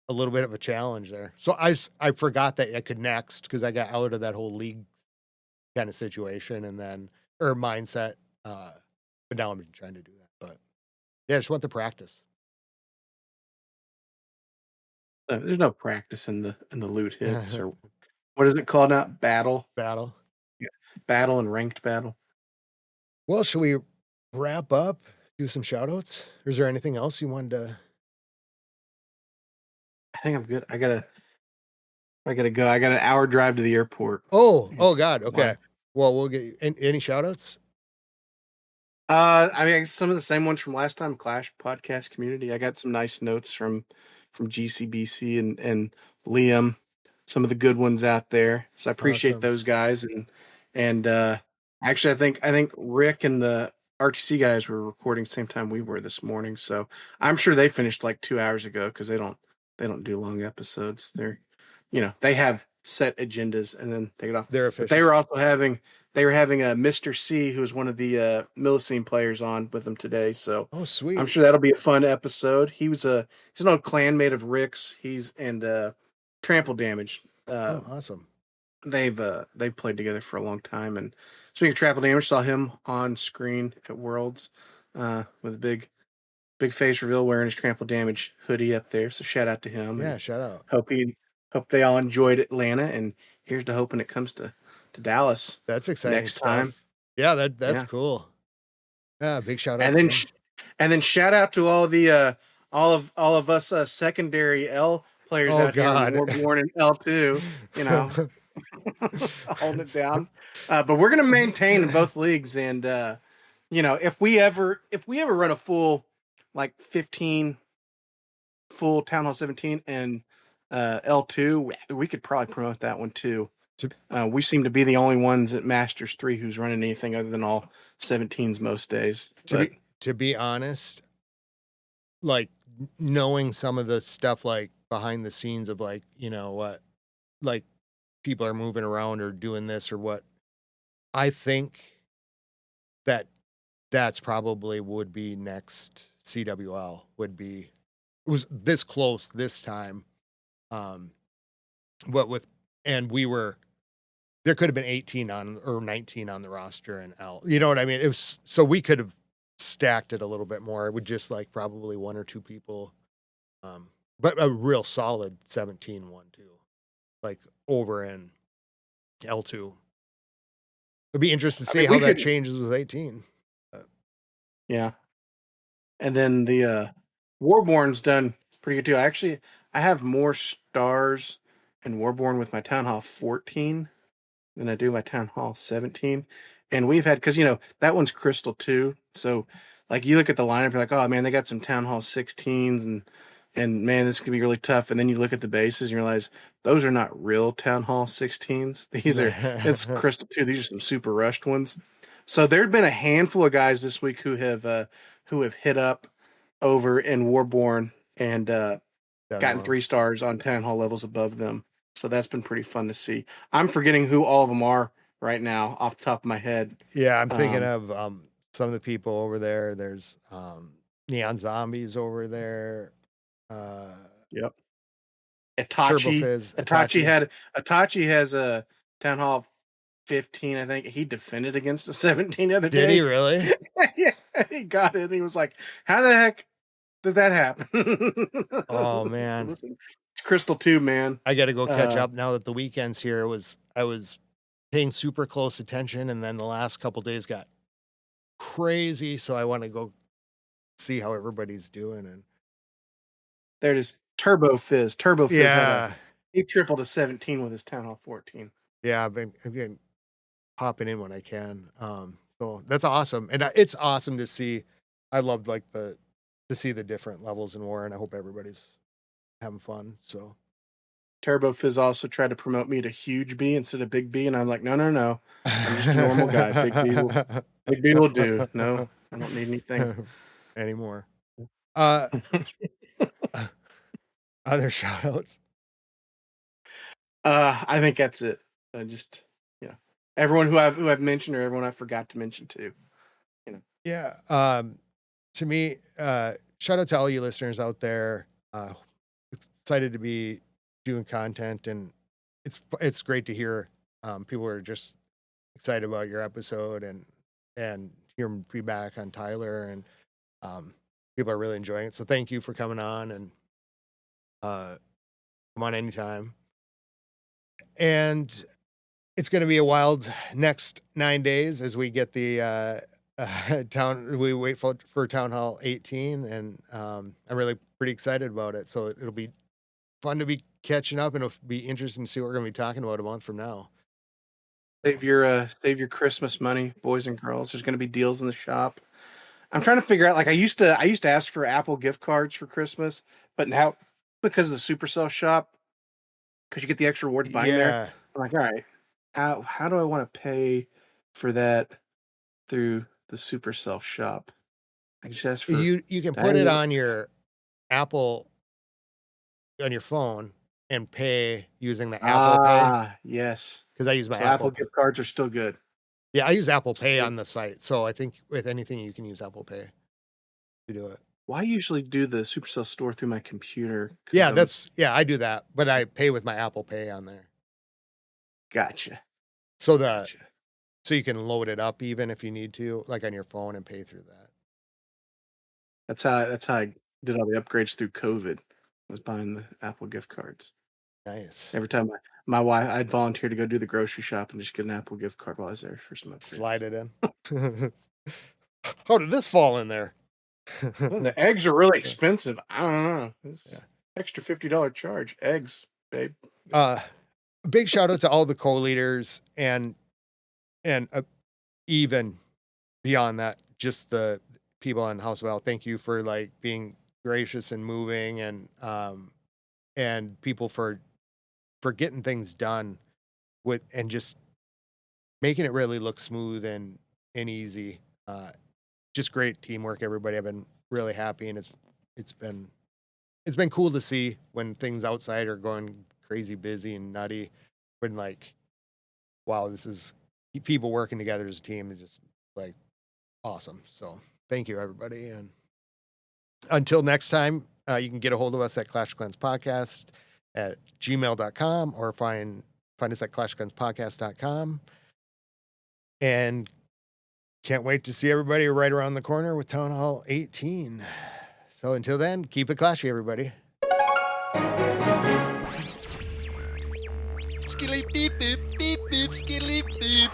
S1: a little bit of a challenge there. So I forgot that I could next because I got out of that whole league kind of situation and then or mindset. Uh, but now I'm trying to do that. But yeah, I just want the practice.
S2: There's no practice in the loot hits or what is it called now? Battle.
S1: Battle.
S2: Yeah. Battle and ranked battle.
S1: Well, should we wrap up? Do some shout outs? Or is there anything else you wanted to?
S2: I think I'm good. I gotta go. I got an hour drive to the airport.
S1: Oh God.
S2: Why?
S1: Okay. Well, we'll get you any shout outs?
S2: I mean, some of the same ones from last time, Clash podcast community. I got some nice notes from GCBC and Liam, some of the good ones out there. So I appreciate
S1: Awesome.
S2: those guys and actually I think Rick and the RTC guys were recording same time we were this morning. So I'm sure they finished like 2 hours ago because they don't do long episodes. They have set agendas and then take it off.
S1: They're
S2: But they
S1: efficient.
S2: were also having a Mr. C, who was one of the Millicene players, on with them today. So
S1: Oh,
S2: I'm
S1: sweet.
S2: sure that'll be a fun episode. He's an old clanmate of Rick's. He's and Trample Damage.
S1: Oh, awesome.
S2: They've played together for a long time. And speaking of Trample Damage, saw him on screen at Worlds with a big face reveal wearing his Trample Damage hoodie up there. So shout out to him
S1: Yeah,
S2: and
S1: shout out.
S2: hope he hope they all enjoyed Atlanta. And here's to hoping it comes to Dallas
S1: That's exciting
S2: next time.
S1: stuff. Yeah, that's
S2: Yeah.
S1: cool. Yeah, big shout
S2: And
S1: outs to
S2: then
S1: them.
S2: and then shout out to all of us secondary L players
S1: Oh
S2: out here in
S1: God.
S2: Warborn and L2, you know, holding it down. But we're gonna maintain in both leagues, and if we ever run a full like 15 full Town Hall 17 and L2, we could probably promote that one too.
S1: to
S2: We seem to be the only ones at Masters 3 who's running anything other than all 17s most days.
S1: to
S2: But
S1: be honest, like knowing some of the stuff like behind the scenes of like, what like people are moving around or doing this or what, I think that that's probably would be next CWL would be it was this close this time. Um but with and we were there could have been 18 on or 19 on the roster and L. You know what I mean? It was so we could have stacked it a little bit more. It would just like probably one or two people. But a real solid 17 one too. Like over in L2. It'd be interesting to
S2: I
S1: see
S2: mean,
S1: how
S2: we
S1: that
S2: could,
S1: changes with 18.
S2: yeah. And then the Warborn's done pretty good too. I have more stars in Warborn with my Town Hall 14 than I do my Town Hall 17. And we've had, because, that one's Crystal too. So, like, you look at the lineup, you're like, oh man, they got some Town Hall 16s, and man, this could be really tough. And then you look at the bases and you realize those are not real Town Hall 16s. It's Crystal 2. These are some super rushed ones. So, there'd been a handful of guys this week who have hit up over in Warborn and
S1: Done
S2: gotten
S1: well.
S2: 3 stars on Town Hall levels above them. So that's been pretty fun to see. I'm forgetting who all of them are right now off the top of my head.
S1: Yeah, I'm thinking
S2: Um,
S1: of some of the people over there. There's Neon Zombies over there.
S2: yep.
S1: Turbo
S2: Itachi.
S1: Fizz,
S2: Itachi
S1: Itachi.
S2: had Itachi has a Town Hall 15, I think. He defended against a 17 the other
S1: Did he
S2: day.
S1: really?
S2: Yeah, he got it. He was like, how the heck did that happen?
S1: Oh man.
S2: Listen, it's Crystal 2, man.
S1: I gotta go catch
S2: Uh,
S1: up now that the weekend's here. I was paying super close attention and then the last couple days got crazy. So I want to go see how everybody's doing and
S2: there it is. Turbo Fizz. Turbo Fizz
S1: yeah.
S2: he tripled a 17 with his Town Hall 14.
S1: Yeah, I've been popping in when I can. So that's awesome. And it's awesome to see. I loved like to see the different levels in war and I hope everybody's having fun. So
S2: Turbo Fizz also tried to promote me to huge B instead of big B, and I'm like, no, no, no. I'm just a normal guy. Big B will do. No, I don't need anything.
S1: anymore. Uh Other shout outs?
S2: I think that's it. Just everyone who I've mentioned or everyone I forgot to mention too.
S1: Yeah. To me, shout out to all you listeners out there. Excited to be doing content, and it's great to hear people are just excited about your episode and hearing feedback on Tyler, and people are really enjoying it. So thank you for coming on, and come on anytime. And it's going to be a wild next 9 days as we get the we wait for Town Hall 18, and I'm really pretty excited about it. So it'll be fun to be catching up, and it'll be interesting to see what we're going to be talking about a month from now.
S2: Save your Christmas money, boys and girls. There's going to be deals in the shop. I'm trying to figure out. Like I used to ask for Apple gift cards for Christmas, but now because of the Supercell shop, because you get the extra rewards buying there,
S1: Yeah,
S2: I'm like, all right, how do I want to pay for that through the Supercell shop? I just ask for.
S1: you can
S2: Do I
S1: put it
S2: have-
S1: on your Apple on your phone and pay using the Apple Pay,
S2: Yes.
S1: because I use my
S2: So Apple
S1: Apple.
S2: gift cards are still good.
S1: Yeah, I use Apple Pay
S2: Sweet.
S1: on the site, so I think with anything you can use Apple Pay to do it.
S2: Well, I usually do the Supercell store through my computer.
S1: Yeah, I do that, but I pay with my Apple Pay on there.
S2: Gotcha.
S1: So
S2: Gotcha.
S1: so you can load it up even if you need to, like on your phone, and pay through that.
S2: That's how I did all the upgrades through COVID. Was buying the Apple gift cards.
S1: Nice.
S2: Every time my wife, I'd volunteer to go do the grocery shop and just get an Apple gift card while I was there for some upgrades.
S1: Slide it in. How did this fall in there?
S2: Well, the eggs are really expensive. I don't know. It's extra $50 charge. Eggs, babe.
S1: Big shout out to all the co-leaders and even beyond that, just the people on House of L. Thank you for like being gracious and moving, and people for getting things done with, and just making it really look smooth and easy. Just great teamwork, everybody. I've been really happy, and it's been cool to see when things outside are going crazy busy and nutty. When like, wow, this is people working together as a team. It's just like awesome. So thank you, everybody. And until next time, you can get a hold of us at Clash of Clans Podcast at gmail.com, or find us at clashclanspodcast.com. And can't wait to see everybody right around the corner with Town Hall 18. So until then, keep it clashy, everybody.
S3: Skilly beep beep beep beep skilly beep.